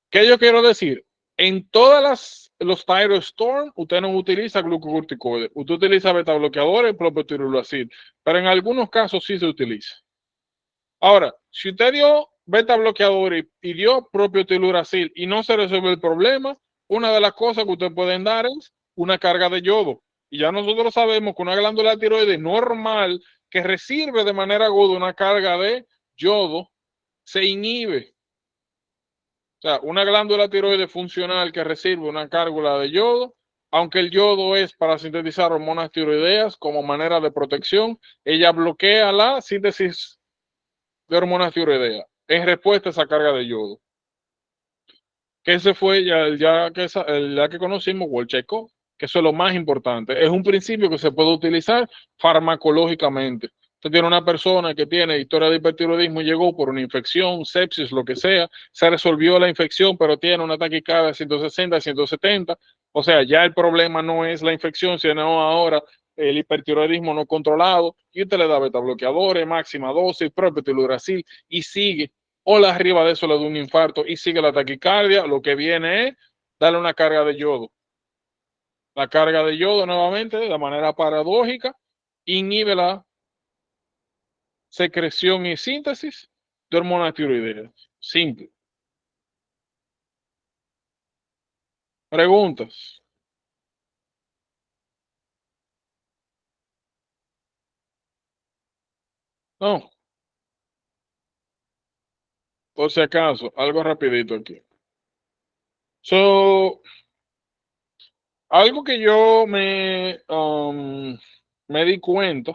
¿Qué yo quiero decir? En todas los Thyrostorm, usted no utiliza glucocorticoides. Usted utiliza beta bloqueadores, propio tirulacil. Pero en algunos casos sí se utiliza. Ahora, si usted dio beta bloqueadores y dio propio tiluracil y no se resuelve el problema, una de las cosas que usted pueden dar es una carga de yodo. Y ya nosotros sabemos que una glándula tiroides normal que recibe de manera aguda una carga de yodo se inhibe. O sea, una glándula tiroides funcional que recibe una carga de yodo, aunque el yodo es para sintetizar hormonas tiroideas como manera de protección, ella bloquea la síntesis de hormonas tiroideas en respuesta a esa carga de yodo. Que ese fue ya que conocimos, Wolchenkov, que eso es lo más importante. Es un principio que se puede utilizar farmacológicamente. Usted tiene una persona que tiene historia de hipertiroidismo y llegó por una infección, sepsis, lo que sea, se resolvió la infección, pero tiene una taquicardia de 160, 170. O sea, ya el problema no es la infección, sino ahora el hipertiroidismo no controlado, y usted le da beta bloqueadores, máxima dosis, propio tiluracil, y sigue. O la arriba de eso le da un infarto y sigue la taquicardia, lo que viene es darle una carga de yodo. La carga de yodo, nuevamente, de manera paradójica, inhibe la secreción y síntesis de hormonas tiroideas. Simple. Preguntas. No. Por si acaso, algo rapidito aquí. Algo que yo me di cuenta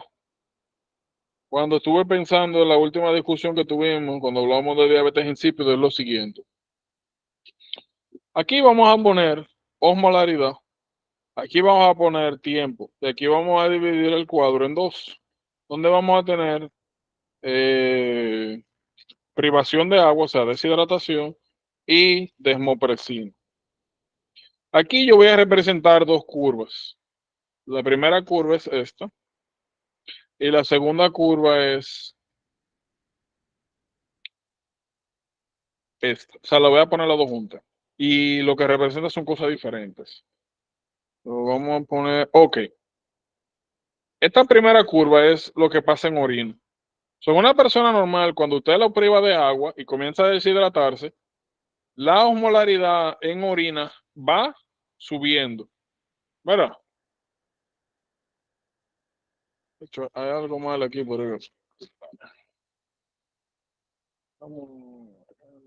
cuando estuve pensando en la última discusión que tuvimos, cuando hablamos de diabetes insípido, es lo siguiente. Aquí vamos a poner osmolaridad, aquí vamos a poner tiempo, y aquí vamos a dividir el cuadro en dos, donde vamos a tener privación de agua, o sea, deshidratación, y desmopresina. Aquí yo voy a representar dos curvas. La primera curva es esta, y la segunda curva es esta. O sea, la voy a poner las dos juntas. Y lo que representa son cosas diferentes. Lo vamos a poner, ok. Esta primera curva es lo que pasa en orina. Son una persona normal, cuando usted lo priva de agua y comienza a deshidratarse, la osmolaridad en orina va subiendo. ¿Verdad? De hecho, hay algo mal aquí por eso. Vamos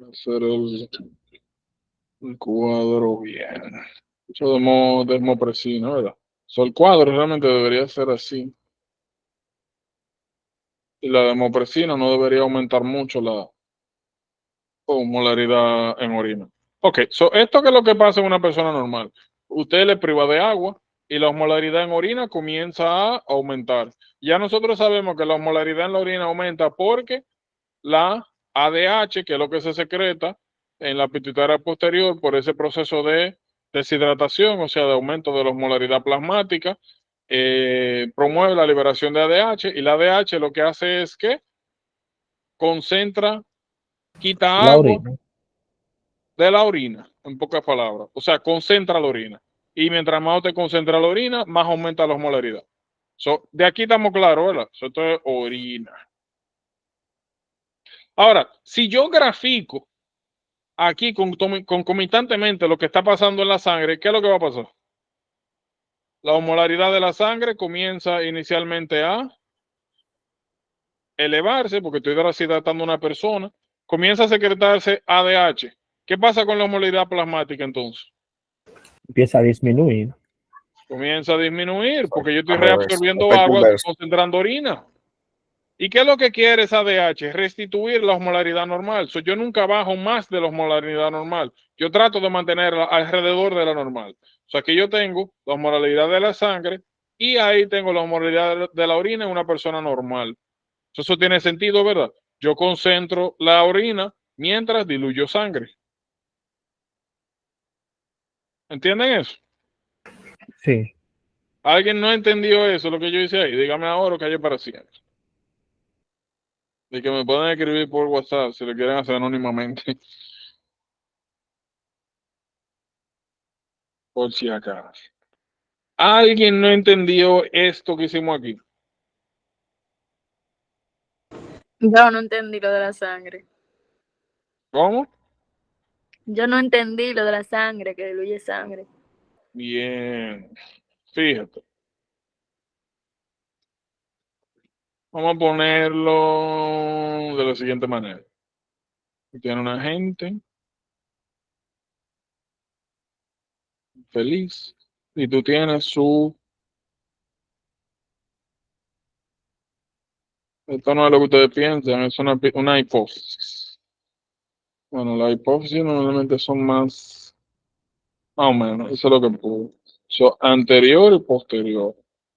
a hacer el cuadro bien. Eso desmopresina, ¿verdad? So, el cuadro realmente debería ser así. Y la desmopresina no debería aumentar mucho la osmolaridad en orina. Ok, esto que es lo que pasa en una persona normal. Usted le priva de agua y la osmolaridad en orina comienza a aumentar. Ya nosotros sabemos que la osmolaridad en la orina aumenta porque la ADH, que es lo que se secreta en la pituitaria posterior por ese proceso de deshidratación, o sea, de aumento de la osmolaridad plasmática, promueve la liberación de ADH y la ADH lo que hace es que concentra, quita La agua orina. de la orina, en pocas palabras. O sea, concentra la orina. Y mientras más usted concentra la orina, más aumenta la osmolaridad. De aquí estamos claros, ¿verdad? Esto es orina. Ahora, si yo grafico aquí concomitantemente lo que está pasando en la sangre, ¿qué es lo que va a pasar? La osmolaridad de la sangre comienza inicialmente a elevarse, porque estoy deshidratando a una persona, comienza a secretarse ADH. ¿Qué pasa con la osmolaridad plasmática entonces? Empieza a disminuir. Comienza a disminuir, porque yo estoy Al revés, reabsorbiendo efecto agua, estoy inverso. concentrando orina. ¿Y qué es lo que quiere esa ADH? Restituir la osmolaridad normal. Yo nunca bajo más de la osmolaridad normal. Yo trato de mantenerla alrededor de la normal. O sea, que yo tengo la osmolaridad de la sangre y ahí tengo la osmolaridad de la orina en una persona normal. Eso tiene sentido, ¿verdad? Yo concentro la orina mientras diluyo sangre. ¿Entienden eso? Sí. ¿Alguien no entendió eso, lo que yo hice ahí? Dígame ahora o calle para siempre. Y que me pueden escribir por WhatsApp si lo quieren hacer anónimamente, por si acaso. ¿Alguien no entendió esto que hicimos aquí? Yo no entendí lo de la sangre. ¿Cómo? Yo no entendí lo de la sangre, que diluye sangre. Bien. Fíjate. Vamos a ponerlo de la siguiente manera. Tiene una gente feliz y tú tienes esto no es lo que ustedes piensan, es una hipótesis. Bueno, las hipótesis normalmente son más o menos, eso es lo que puedo. Anterior y posterior.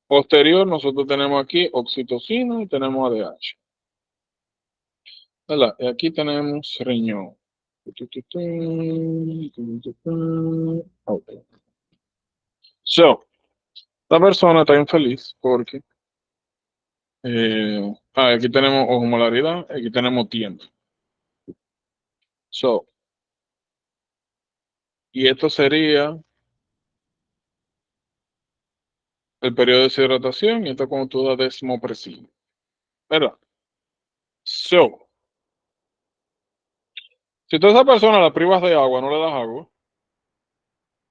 Posterior, nosotros tenemos aquí oxitocina y tenemos ADH. ¿Verdad? Y aquí tenemos riñón. Okay. La persona está infeliz porque aquí tenemos osmolaridad, aquí tenemos tiempo. Y esto sería el periodo de deshidratación, y esto es cuando tú das desmopresina. ¿Verdad? So, si tú a esa persona la privas de agua, no le das agua,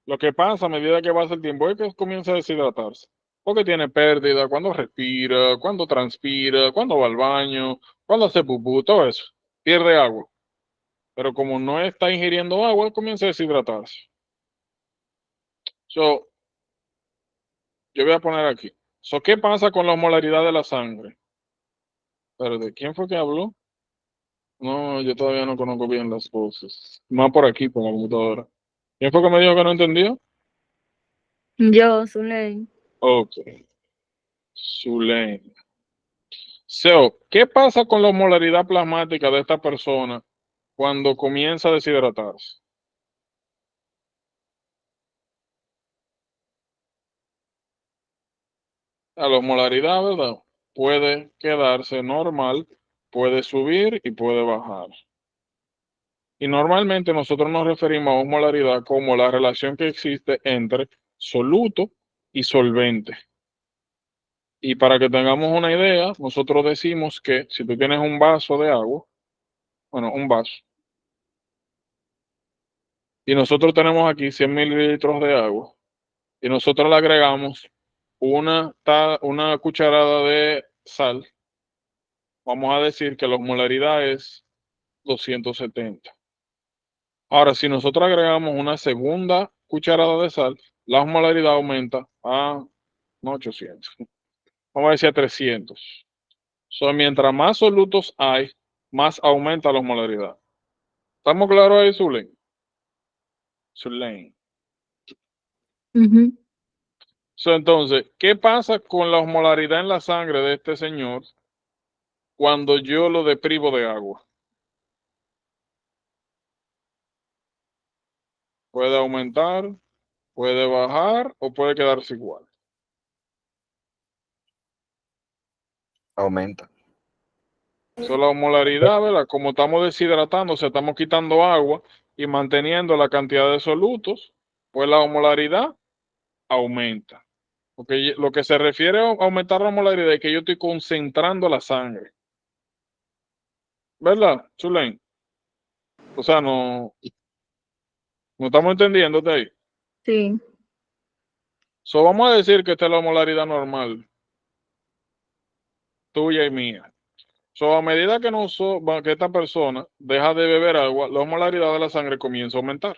lo que pasa a medida que pasa el tiempo es que comienza a deshidratarse. Porque tiene pérdida cuando respira, cuando transpira, cuando va al baño, cuando hace pupú, todo eso. Pierde agua. Pero como no está ingiriendo agua, comienza a deshidratarse. So, yo voy a poner aquí. So, ¿qué pasa con la osmolaridad de la sangre? Pero ¿de quién fue que habló? No, yo todavía no conozco bien las cosas. Más por aquí, por la computadora. ¿Quién fue que me dijo que no entendió? Yo, Zuley. Ok. Zulem. So, ¿qué pasa con la osmolaridad plasmática de esta persona cuando comienza a deshidratarse? A la osmolaridad, ¿verdad? Puede quedarse normal, puede subir y puede bajar. Y normalmente nosotros nos referimos a osmolaridad como la relación que existe entre soluto y solvente. Y para que tengamos una idea, nosotros decimos que si tú tienes un vaso de agua, bueno, un vaso, y nosotros tenemos aquí 100 mililitros de agua, y nosotros le agregamos una cucharada de sal, vamos a decir que la osmolaridad es 270. Ahora, si nosotros agregamos una segunda cucharada de sal, la osmolaridad aumenta a no 800, vamos a decir a 300. So, mientras más solutos hay, más aumenta la osmolaridad. ¿Estamos claros ahí, Zulen? Zulen. Ujú. So, entonces, ¿qué pasa con la osmolaridad en la sangre de este señor cuando yo lo deprivo de agua? Puede aumentar, puede bajar o puede quedarse igual. Aumenta. So, la osmolaridad, ¿verdad? Como estamos deshidratando, o sea, estamos quitando agua y manteniendo la cantidad de solutos, pues la osmolaridad aumenta. Porque lo que se refiere a aumentar la osmolaridad es que yo estoy concentrando la sangre. ¿Verdad, Chulén? O sea, no estamos entendiendo de ahí. Sí. So, vamos a decir que esta es la osmolaridad normal, tuya y mía. So, a medida que, que esta persona deja de beber agua, la osmolaridad de la sangre comienza a aumentar.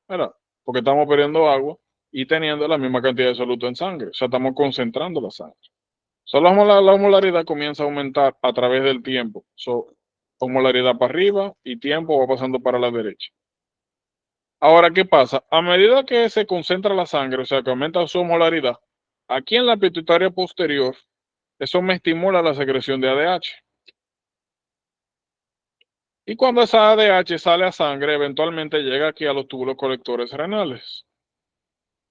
¿Verdad? Porque estamos perdiendo agua y teniendo la misma cantidad de soluto en sangre. O sea, estamos concentrando la sangre. So, la osmolaridad comienza a aumentar a través del tiempo. So, osmolaridad para arriba y tiempo va pasando para la derecha. Ahora, ¿qué pasa? A medida que se concentra la sangre, o sea, que aumenta su osmolaridad, aquí en la pituitaria posterior, eso me estimula la secreción de ADH. Y cuando esa ADH sale a sangre, eventualmente llega aquí a los túbulos colectores renales.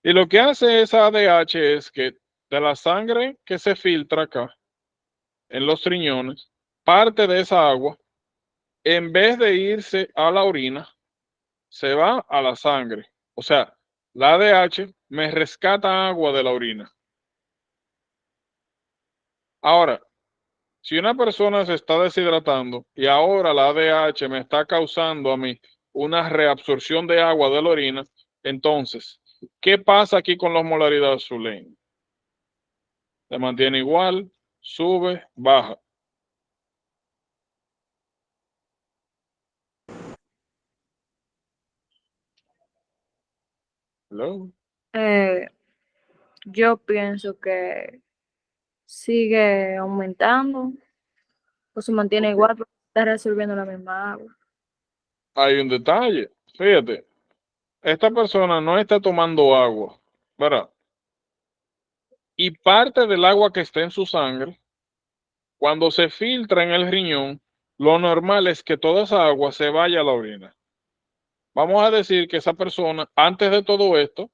Y lo que hace esa ADH es que de la sangre que se filtra acá, en los riñones, parte de esa agua, en vez de irse a la orina, se va a la sangre. O sea, la ADH me rescata agua de la orina. Ahora, si una persona se está deshidratando y ahora la ADH me está causando a mí una reabsorción de agua de la orina, entonces, ¿qué pasa aquí con la osmolaridad azulén? Se mantiene igual, sube, baja. Hello. Eh, yo pienso que sigue aumentando o se mantiene Ok. igual, pero está resolviendo la misma agua. Hay un detalle. Fíjate, esta persona no está tomando agua, ¿verdad? Y parte del agua que está en su sangre, cuando se filtra en el riñón, lo normal es que toda esa agua se vaya a la orina. Vamos a decir que esa persona, antes de todo esto,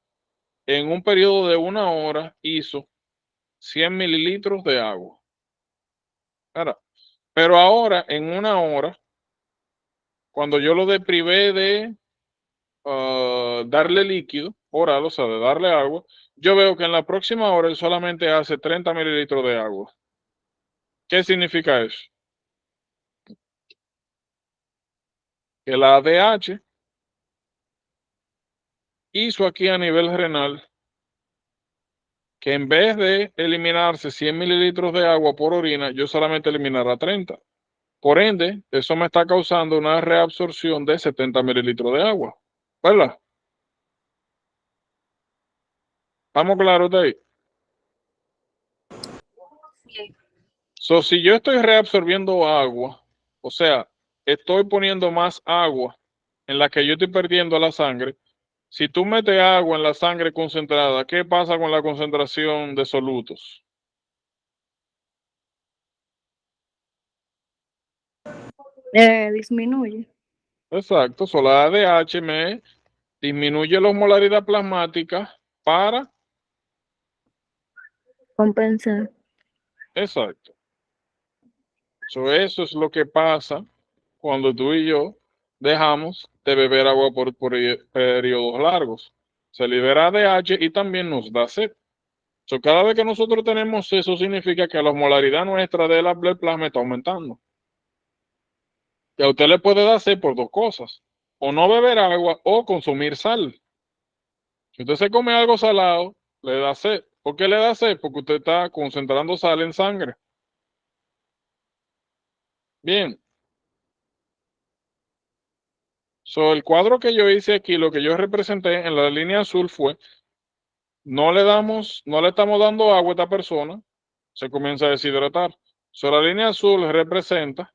en un periodo de 1 hora, hizo 100 mililitros de agua. ¿Verdad? Pero ahora, en 1 hora, cuando yo lo deprivé de darle líquido oral, o sea, de darle agua, yo veo que en la próxima hora él solamente hace 30 mililitros de agua. ¿Qué significa eso? Que la ADH hizo aquí a nivel renal que en vez de eliminarse 100 mililitros de agua por orina, yo solamente eliminara 30. Por ende, eso me está causando una reabsorción de 70 mililitros de agua. ¿Verdad? ¿Estamos claros de ahí? Sí. So, si yo estoy reabsorbiendo agua, o sea, estoy poniendo más agua en la que yo estoy perdiendo la sangre, si tú metes agua en la sangre concentrada, ¿qué pasa con la concentración de solutos? Disminuye. Exacto, so la ADH me disminuye la osmolaridad plasmática para, Compensar. exacto. So, eso es lo que pasa cuando tú y yo dejamos de beber agua por periodos largos. Se libera ADH y también nos da sed. So, cada vez que nosotros tenemos eso, significa que la osmolaridad nuestra del plasma está aumentando. Y a usted le puede dar sed por dos cosas: o no beber agua o consumir sal. Si usted se come algo salado, le da sed. ¿Por qué le da sed? Porque usted está concentrando sal en sangre. Bien. So, el cuadro que yo hice aquí, lo que yo representé en la línea azul fue: no le estamos dando agua a esta persona, se comienza a deshidratar. So, la línea azul representa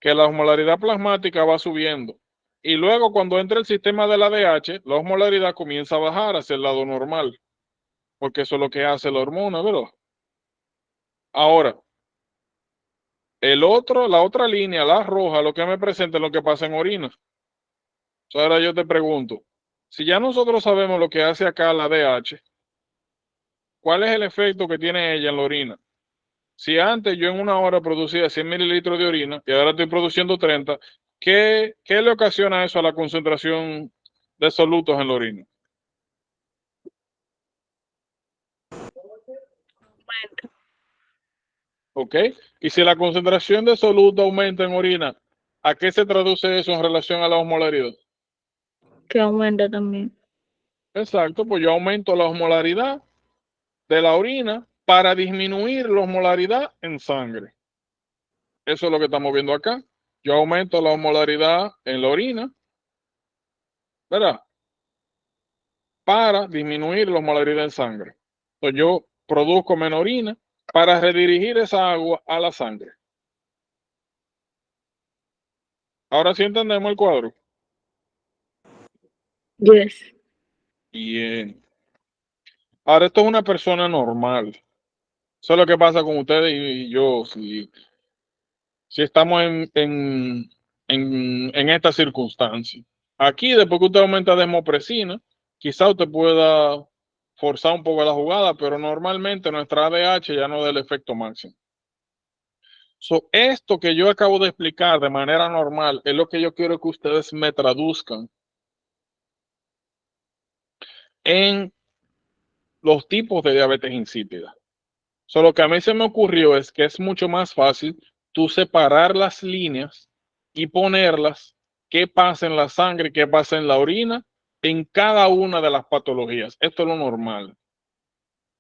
que la osmolaridad plasmática va subiendo. Y luego, cuando entra el sistema del ADH, la osmolaridad comienza a bajar hacia el lado normal, porque eso es lo que hace la hormona, ¿verdad? Ahora, la otra línea, la roja, lo que me presenta es lo que pasa en orina. So, ahora yo te pregunto, si ya nosotros sabemos lo que hace acá la ADH, ¿cuál es el efecto que tiene ella en la orina? Si antes yo en una hora producía 100 mililitros de orina y ahora estoy produciendo 30, ¿qué le ocasiona eso a la concentración de solutos en la orina? ¿Ok? Y si la concentración de soluto aumenta en orina, ¿a qué se traduce eso en relación a la osmolaridad? Que aumenta también. Exacto, pues yo aumento la osmolaridad de la orina para disminuir la osmolaridad en sangre. Eso es lo que estamos viendo acá. Yo aumento la osmolaridad en la orina, ¿verdad? Para disminuir la osmolaridad en sangre. Entonces yo produzco menos orina para redirigir esa agua a la sangre. Ahora sí entendemos el cuadro. Yes. Bien. Ahora esto es una persona normal. Eso es lo que pasa con ustedes y yo. Si estamos en esta circunstancia. Aquí, después que usted aumenta desmopresina, quizá usted pueda forzar un poco la jugada, pero normalmente nuestra ADH ya no da el efecto máximo. So, esto que yo acabo de explicar de manera normal es lo que yo quiero que ustedes me traduzcan en los tipos de diabetes insípida. So, lo que a mí se me ocurrió es que es mucho más fácil tú separar las líneas y ponerlas, qué pasa en la sangre, qué pasa en la orina, en cada una de las patologías. Esto es lo normal.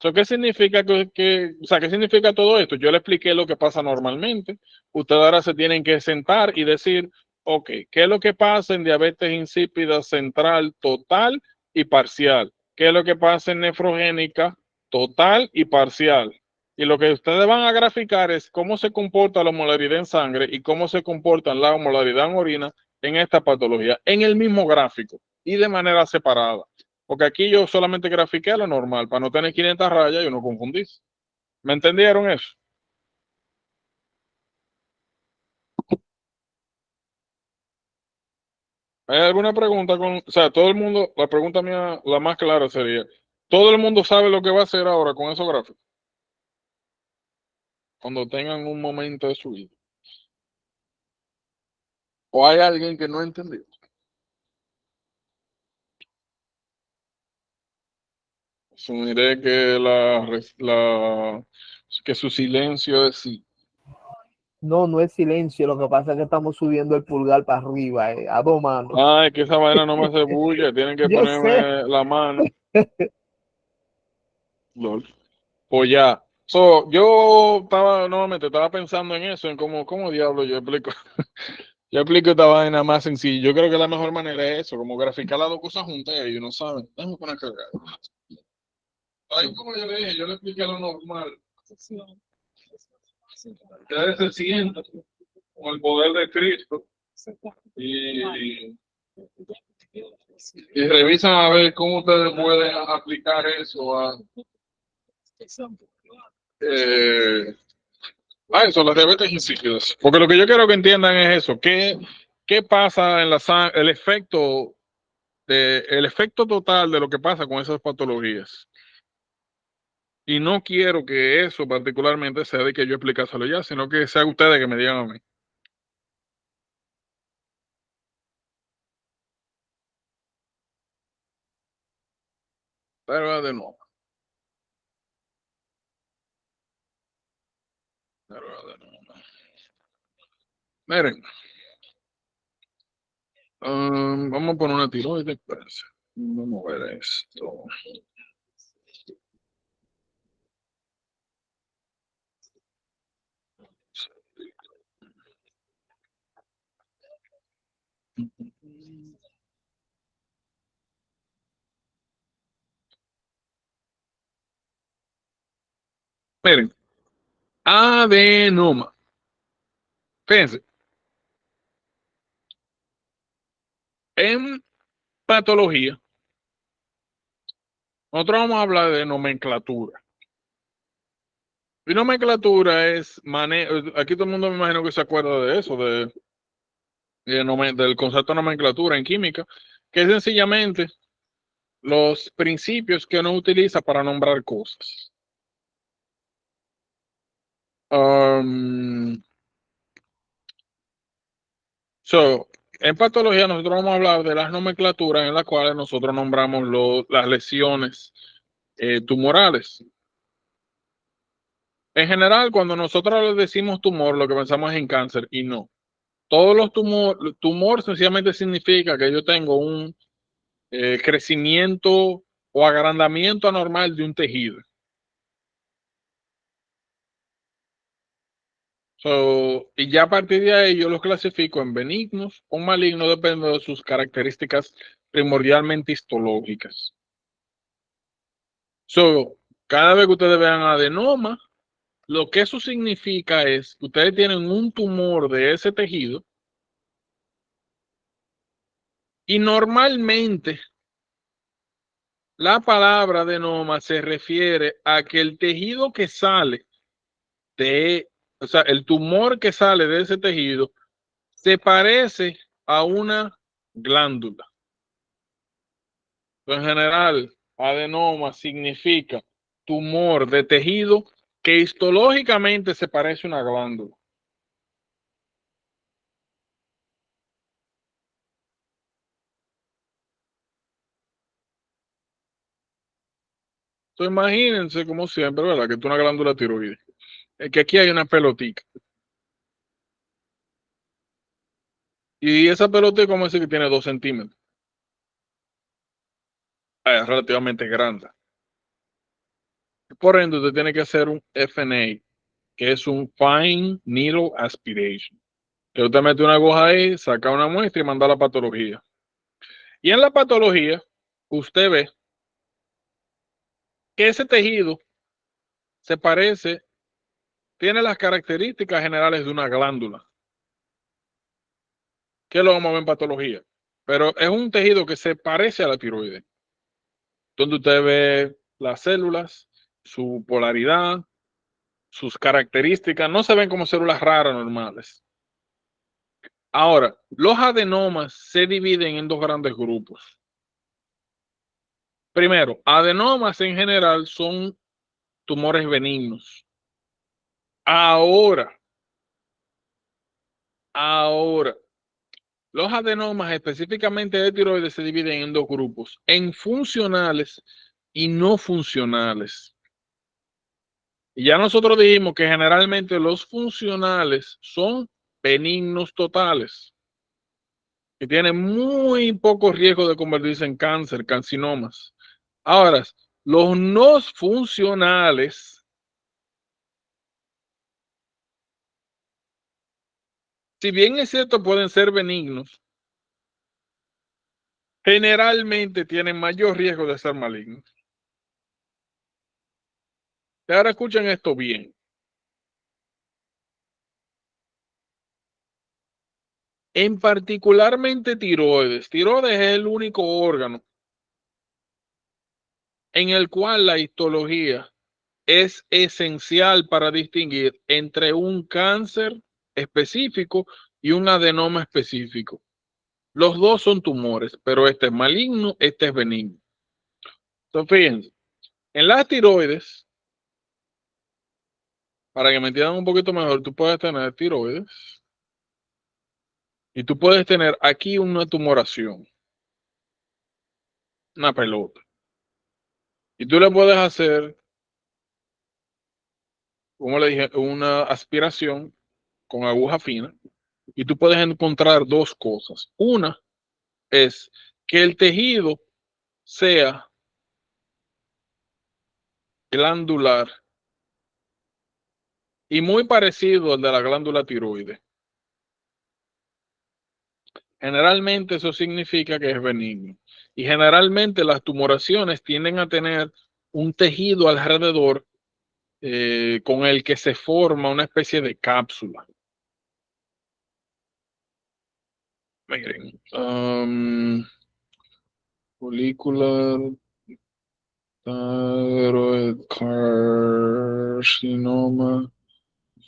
So, ¿qué significa qué significa todo esto? Yo le expliqué lo que pasa normalmente. Ustedes ahora se tienen que sentar y decir, ok, ¿qué es lo que pasa en diabetes insípida central total y parcial? ¿Qué es lo que pasa en nefrogénica total y parcial? Y lo que ustedes van a graficar es cómo se comporta la osmolaridad en sangre y cómo se comporta la osmolaridad en orina en esta patología, en el mismo gráfico y de manera separada. Porque aquí yo solamente grafiqué lo normal, para no tener 500 rayas y no confundirse. ¿Me entendieron eso? ¿Hay alguna pregunta o sea, todo el mundo, la pregunta mía, la más clara sería, ¿todo el mundo sabe lo que va a hacer ahora con esos gráficos? Cuando tengan un momento de su vida. ¿O hay alguien que no entendió? Asumiré que que su silencio es sí. No, no es silencio, lo que pasa es que estamos subiendo el pulgar para arriba, a 2 manos. Ay, que esa vaina no me hace bulla, tienen que Yo sé. ponerme la mano. Lol. Pues ya. So, yo estaba pensando en eso, en cómo diablo yo explico. Yo explico esta vaina más sencilla. Yo creo que la mejor manera es eso, como graficar las dos cosas juntas y uno sabe. Déjame poner a cargar. Ahí como yo le dije, yo le expliqué lo normal. Ustedes se sientan con el poder de Cristo y, y revisan a ver cómo ustedes pueden aplicar eso eh, a eso, las diabetes insípidas. Porque lo que yo quiero que entiendan es eso. ¿Qué pasa en la sangre? El efecto total de lo que pasa con esas patologías. Y no quiero que eso particularmente sea de que yo explicárselo ya, sino que sea ustedes que me digan a mí. Pero de nuevo. Miren, vamos a poner una tiroides. Espérense. Vamos a ver esto. Miren, adenoma. Fíjense, en patología, nosotros vamos a hablar de nomenclatura. Y nomenclatura es aquí todo el mundo me imagino que se acuerda de eso, del concepto de nomenclatura en química, que es sencillamente los principios que uno utiliza para nombrar cosas. En patología nosotros vamos a hablar de las nomenclaturas en las cuales nosotros nombramos las lesiones tumorales. En general, cuando nosotros le decimos tumor, lo que pensamos es en cáncer y no. Todos los tumor sencillamente significa que yo tengo un crecimiento o agrandamiento anormal de un tejido. Y ya a partir de ahí yo los clasifico en benignos o malignos, depende de sus características primordialmente histológicas. Cada vez que ustedes vean adenoma, lo que eso significa es que ustedes tienen un tumor de ese tejido y normalmente la palabra adenoma se refiere a que el tejido que sale o sea, el tumor que sale de ese tejido se parece a una glándula. En general, adenoma significa tumor de tejido que histológicamente se parece a una glándula. Entonces, imagínense, como siempre, ¿verdad? Que es una glándula tiroides. Es que aquí hay una pelotita. Y esa pelota, como decir que tiene 2 centímetros. Es relativamente grande. Por ende, usted tiene que hacer un FNA, que es un Fine Needle Aspiration. Que usted mete una aguja ahí, saca una muestra y manda a la patología. Y en la patología, usted ve que ese tejido se parece, tiene las características generales de una glándula. Que lo vamos a ver en patología. Pero es un tejido que se parece a la tiroides. Donde usted ve las células, su polaridad, sus características, no se ven como células raras normales. Ahora, los adenomas se dividen en 2 grandes grupos. Primero, adenomas en general son tumores benignos. Ahora, los adenomas específicamente de tiroides se dividen en 2 grupos, en funcionales y no funcionales. Y ya nosotros dijimos que generalmente los funcionales son benignos totales, que tienen muy poco riesgo de convertirse en cáncer, carcinomas. Ahora, los no funcionales, si bien es cierto, pueden ser benignos, generalmente tienen mayor riesgo de ser malignos. Y ahora escuchen esto bien. En particularmente tiroides. Tiroides es el único órgano en el cual la histología es esencial para distinguir entre un cáncer específico y un adenoma específico. Los dos son tumores, pero este es maligno, este es benigno. Entonces, fíjense, en las tiroides, para que me entiendan un poquito mejor, tú puedes tener tiroides y tú puedes tener aquí una tumoración, una pelota. Y tú le puedes hacer, como le dije, una aspiración con aguja fina y tú puedes encontrar dos cosas. Una es que el tejido sea glandular y muy parecido al de la glándula tiroides. Generalmente eso significa que es benigno. Y generalmente las tumoraciones tienden a tener un tejido alrededor con el que se forma una especie de cápsula. Miren, follicular thyroid carcinoma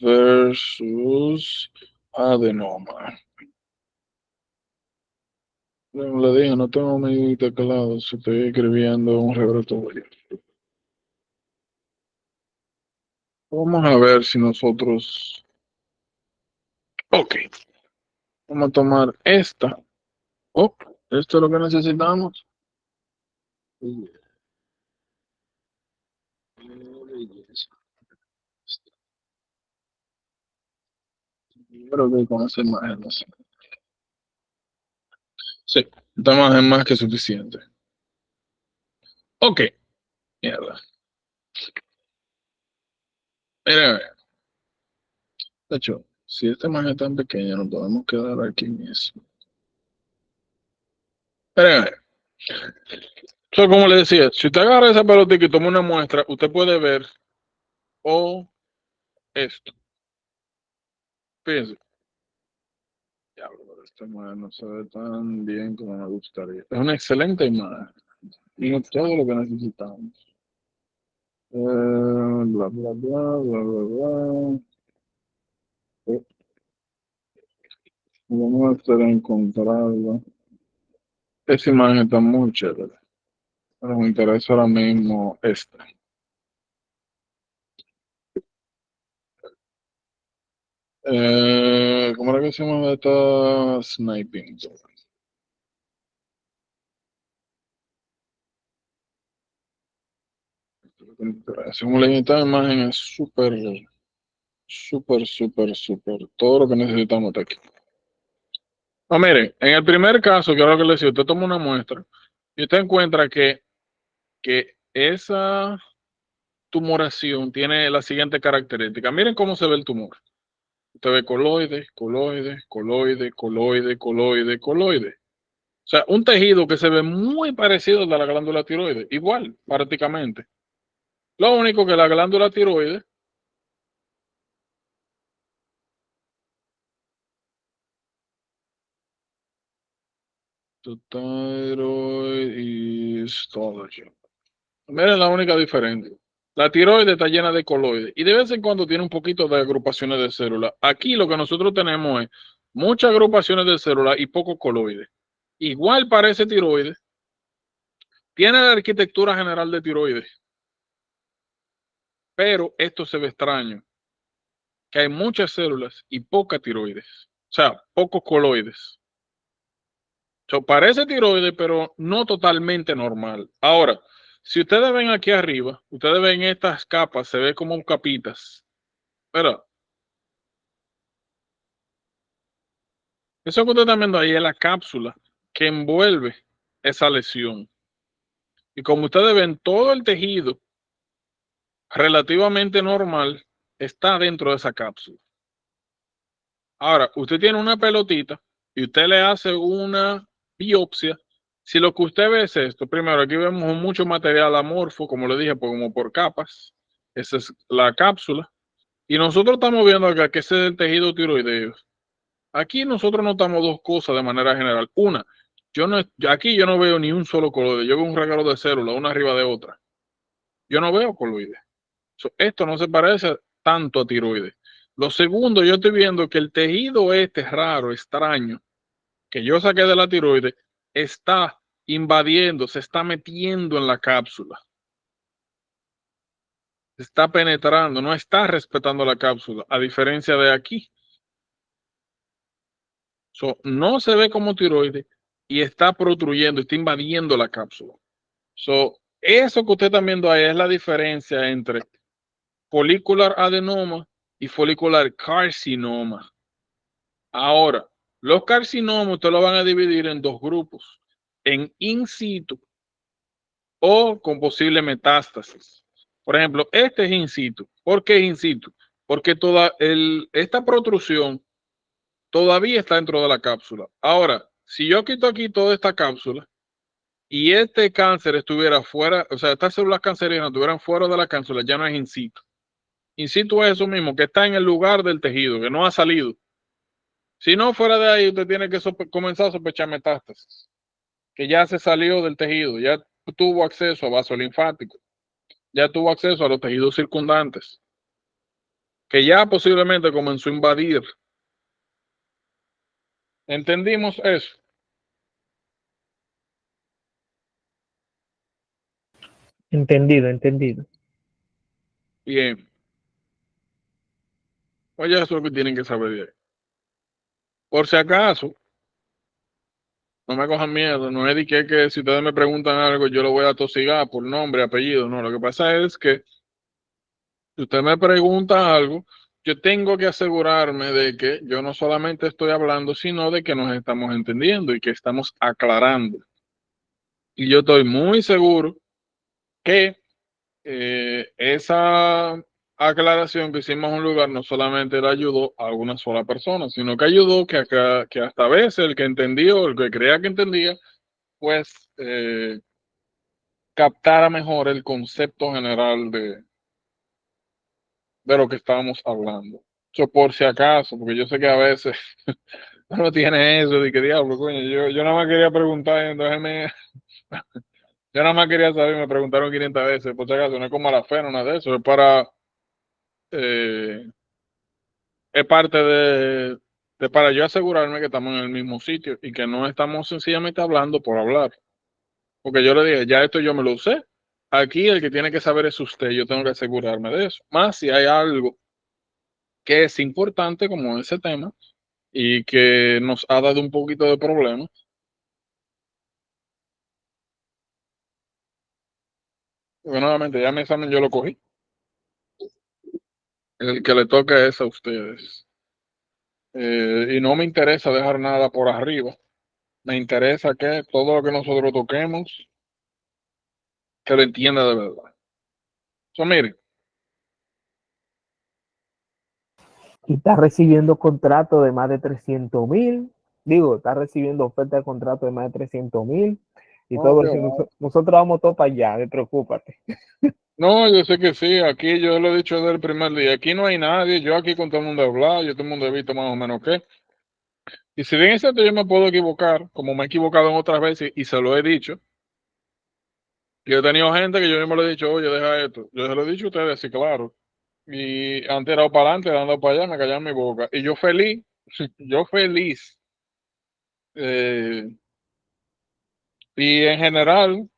versus adenoma. Como le dije, no tengo mi teclado, si estoy escribiendo un repertorio. Vamos a ver si nosotros... Ok, vamos a tomar esta. Oh, esto es lo que necesitamos. Creo que con esa imagen no sé. Sí, esta imagen es más que suficiente. Ok, mierda. Mira, de hecho, si esta imagen es tan pequeña, no podemos quedar aquí en eso. Mira, como le decía, si usted agarra esa pelotita y toma una muestra, usted puede ver esto. Fíjense. Diablo, pero esta imagen no se ve tan bien como me gustaría. Es una excelente imagen. Y es todo lo que necesitamos. Bla, bla, bla, bla, bla, bla. Vamos a estar encontrarla. Esa imagen está muy chévere. Pero me interesa ahora mismo esta. ¿Cómo era que se llama esta? Sniping. Según la esta imagen es súper, súper, súper, súper. Todo lo que necesitamos está aquí. No, miren, en el primer caso, que es lo que le decía, usted toma una muestra y usted encuentra que esa tumoración tiene la siguiente característica. Miren cómo se ve el tumor. Usted ve coloide, coloide, coloide, coloide, coloide, coloide. O sea, un tejido que se ve muy parecido al de la glándula tiroides, igual, prácticamente. Lo único que la glándula tiroides thyroid histology. Miren la única diferencia. La tiroides está llena de coloides y de vez en cuando tiene un poquito de agrupaciones de células. Aquí lo que nosotros tenemos es muchas agrupaciones de células y pocos coloides. Igual parece tiroides. Tiene la arquitectura general de tiroides. Pero esto se ve extraño. Que hay muchas células y pocas tiroides. O sea, pocos coloides. Parece tiroides, pero no totalmente normal. Ahora, Si ustedes ven aquí arriba, ustedes ven estas capas, se ve como capitas. Pero eso que ustedes están viendo ahí es la cápsula que envuelve esa lesión. Y como ustedes ven, todo el tejido relativamente normal está dentro de esa cápsula. Ahora, usted tiene una pelotita y usted le hace una biopsia. Si lo que usted ve es esto, primero aquí vemos mucho material amorfo, como le dije, como por capas. Esa es la cápsula. Y nosotros estamos viendo acá que ese es el tejido tiroideo. Aquí nosotros notamos dos cosas de manera general. Una, aquí yo no veo ni un solo coloide. Yo veo un regalo de células, una arriba de otra. Yo no veo coloides. Esto no se parece tanto a tiroides. Lo segundo, yo estoy viendo que el tejido este raro, extraño, que yo saqué de la tiroides, está invadiendo, se está metiendo en la cápsula. Se está penetrando, no está respetando la cápsula, a diferencia de aquí. No se ve como tiroides y está protruyendo, está invadiendo la cápsula. Eso que usted está viendo ahí es la diferencia entre folicular adenoma y folicular carcinoma. Ahora, los carcinomas usted lo van a dividir en dos grupos, en in situ o con posible metástasis. Por ejemplo, este es in situ. ¿Por qué es in situ? Porque esta protrusión todavía está dentro de la cápsula. Ahora, si yo quito aquí toda esta cápsula y este cáncer estuviera fuera, o sea, estas células cancerígenas estuvieran fuera de la cápsula, ya no es in situ. In situ es eso mismo, que está en el lugar del tejido, que no ha salido. Si no fuera de ahí, usted tiene que comenzar a sospechar metástasis, que ya se salió del tejido, ya tuvo acceso a vaso linfático, ya tuvo acceso a los tejidos circundantes, que ya posiblemente comenzó a invadir. ¿Entendimos eso? Entendido. Bien. Oye, eso es lo que tienen que saber de ahí. Por si acaso, no me cojan miedo, no es de que si ustedes me preguntan algo, yo lo voy a tosigar por nombre, apellido, no. Lo que pasa es que si usted me pregunta algo, yo tengo que asegurarme de que yo no solamente estoy hablando, sino de que nos estamos entendiendo y que estamos aclarando. Y yo estoy muy seguro que esa aclaración que hicimos en un lugar no solamente le ayudó a una sola persona, sino que ayudó que hasta a veces el que entendió, el que creía que entendía, pues captara mejor el concepto general de lo que estábamos hablando. Por si acaso, porque yo sé que a veces uno tiene eso de que diablo, coño, yo nada más quería preguntar, entonces yo nada más quería saber, me preguntaron 500 veces, por si acaso, no es como la fe, no nada de eso, eh, es parte de para yo asegurarme que estamos en el mismo sitio y que no estamos sencillamente hablando por hablar. Porque yo le dije, ya esto yo me lo sé, aquí el que tiene que saber es usted, yo tengo que asegurarme de eso. Más si hay algo que es importante como ese tema y que nos ha dado un poquito de problemas. Porque nuevamente ya mi examen yo lo cogí. El que le toca es a ustedes. Y no me interesa dejar nada por arriba. Me interesa que todo lo que nosotros toquemos, que lo entienda de verdad. Mire, Y está recibiendo contrato de más de 300,000. Digo, está recibiendo oferta de contrato de más de 300,000. Y no, todo qué eso. va. Nosotros vamos todos para allá, no preocúpate. No, yo sé que sí, aquí yo lo he dicho desde el primer día, aquí no hay nadie, yo aquí con todo el mundo he hablado, yo todo el mundo he visto más o menos qué. Y si bien es cierto, yo me puedo equivocar, como me he equivocado en otras veces y se lo he dicho. Yo he tenido gente que yo mismo le he dicho, oye, deja esto. Yo se lo he dicho a ustedes, sí, claro. Y han tirado para adelante, dando para allá, me callan mi boca. Y yo feliz, yo feliz. Eh, y en general,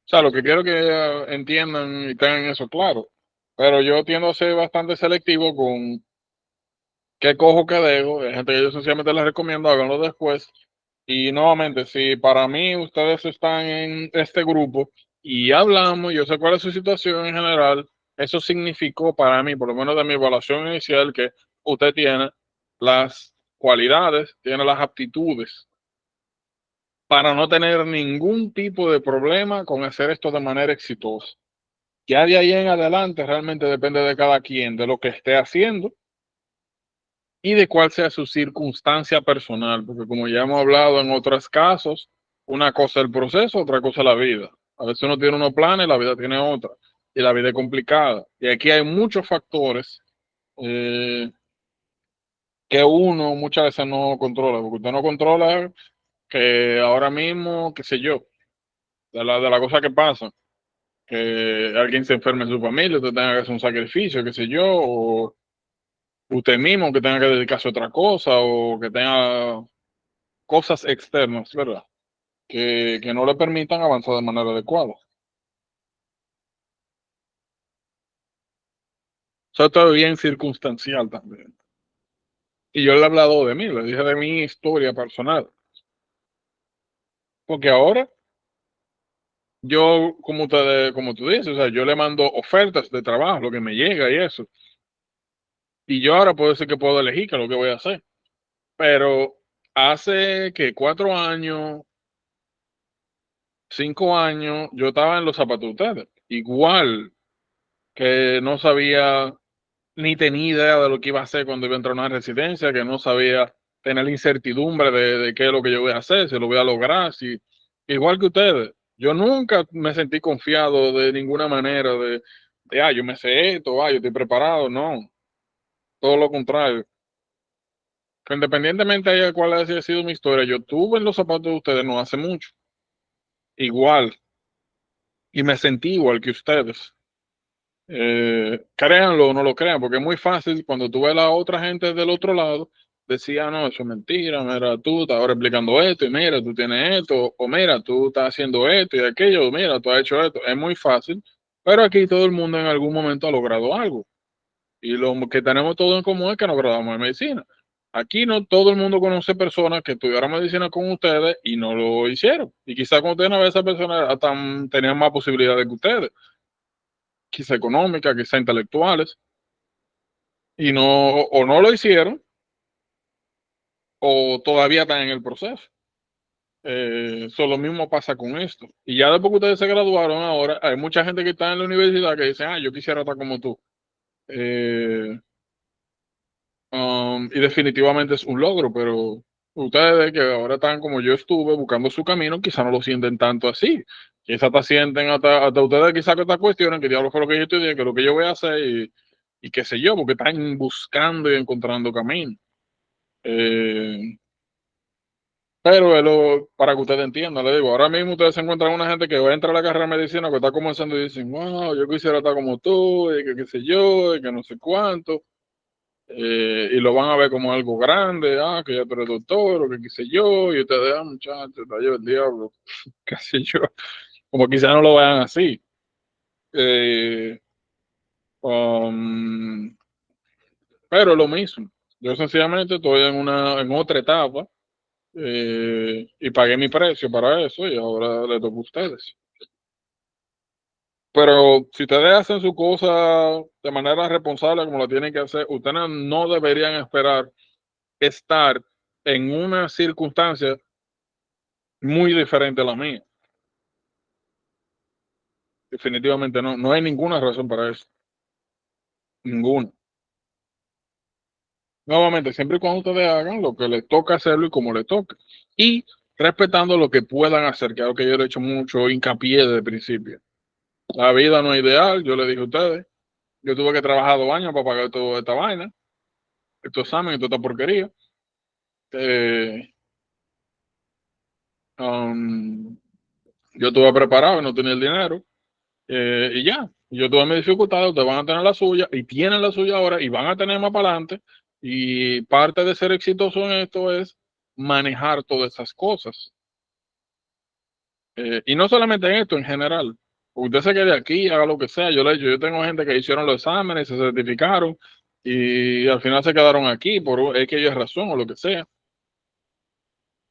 o sea, lo que quiero que entiendan y tengan eso claro. Pero yo tiendo a ser bastante selectivo con qué cojo, qué dejo. Hay gente que yo sencillamente les recomiendo, háganlo después. Y nuevamente, si para mí ustedes están en este grupo y hablamos, yo sé cuál es su situación en general, eso significó para mí, por lo menos de mi evaluación inicial, que usted tiene las cualidades, tiene las aptitudes para no tener ningún tipo de problema con hacer esto de manera exitosa. Ya de ahí en adelante realmente depende de cada quien, de lo que esté haciendo y de cuál sea su circunstancia personal, porque como ya hemos hablado en otros casos, una cosa es el proceso, otra cosa es la vida. A veces uno tiene unos planes, la vida tiene otra, y la vida es complicada. Y aquí hay muchos factores eh, que uno muchas veces no controla, porque usted no controla que ahora mismo, qué sé yo, de la cosa que pasa, que alguien se enferme en su familia, usted tenga que hacer un sacrificio, qué sé yo, o usted mismo que tenga que dedicarse a otra cosa, o que tenga cosas externas, ¿verdad? Que no le permitan avanzar de manera adecuada. Eso está bien circunstancial también. Y yo le he hablado de mí, le dije de mi historia personal. Porque ahora yo, como tú dices, o sea, yo le mando ofertas de trabajo, lo que me llega y eso. Y yo ahora puedo decir que puedo elegir qué es lo que voy a hacer. Pero hace que 4 años, 5 años, yo estaba en los zapatos de ustedes. Igual que no sabía ni tenía idea de lo que iba a hacer cuando iba a entrar a una residencia, que no sabía tener la incertidumbre de qué es lo que yo voy a hacer, si lo voy a lograr, si, igual que ustedes. Yo nunca me sentí confiado de ninguna manera yo me sé esto, yo estoy preparado, no, todo lo contrario. Que independientemente de cuál haya sido mi historia, yo estuve en los zapatos de ustedes no hace mucho, igual, y me sentí igual que ustedes. Créanlo o no lo crean, porque es muy fácil cuando tú ves a la otra gente del otro lado, decía, no, eso es mentira, mira, tú estás ahora explicando esto, y mira, tú tienes esto, o mira, tú estás haciendo esto y aquello, mira, tú has hecho esto. Es muy fácil, pero aquí todo el mundo en algún momento ha logrado algo. Y lo que tenemos todo en común es que nos graduamos de medicina. Aquí no todo el mundo conoce personas que estudiaron medicina con ustedes y no lo hicieron. Y quizás con ustedes, a veces esas personas hasta tenían más posibilidades que ustedes, quizá económicas, quizá intelectuales y no, o no lo hicieron, o todavía están en el proceso. Eso lo mismo pasa con esto. Y ya después que ustedes se graduaron ahora, hay mucha gente que está en la universidad que dice, yo quisiera estar como tú. Eh, y definitivamente es un logro, pero ustedes que ahora están como yo estuve buscando su camino, quizá no lo sienten tanto así. Quizá te sienten hasta ustedes quizá que esta cuestiones, que diablo fue lo que yo estudié, que es lo que yo voy a hacer y qué sé yo, porque están buscando y encontrando camino. Eh, Pero para que ustedes entiendan, le digo, ahora mismo ustedes se encuentran una gente que va a entrar a la carrera de medicina, que está comenzando y dicen, wow, yo quisiera estar como tú, y que qué sé yo, y que no sé cuánto, y lo van a ver como algo grande, que ya tú eres doctor, o que qué sé yo, y ustedes, muchachos, está yo el diablo, qué sé yo, como quizás no lo vean así. Eh, um, pero lo mismo, yo sencillamente estoy en otra etapa y pagué mi precio para eso y ahora le toca a ustedes. Pero si ustedes hacen su cosa de manera responsable como lo tienen que hacer, ustedes no deberían esperar estar en una circunstancia muy diferente a la mía. Definitivamente no, no hay ninguna razón para eso. Ninguna. Nuevamente, siempre y cuando ustedes hagan lo que les toca hacerlo y como les toque. Y respetando lo que puedan hacer, que es algo que yo le he hecho mucho hincapié desde el principio. La vida no es ideal, yo le dije a ustedes. Yo tuve que trabajar 2 años para pagar toda esta vaina, estos exámenes, toda esta porquería. Eh, um, yo estuve preparado y no tenía el dinero. Y ya, yo tuve mis dificultades, ustedes van a tener la suya y tienen la suya ahora y van a tener más para adelante. Y parte de ser exitoso en esto es manejar todas esas cosas. Y no solamente en esto, en general. Usted se quede aquí, haga lo que sea. Yo tengo gente que hicieron los exámenes, se certificaron y al final se quedaron aquí por X razón o lo que sea.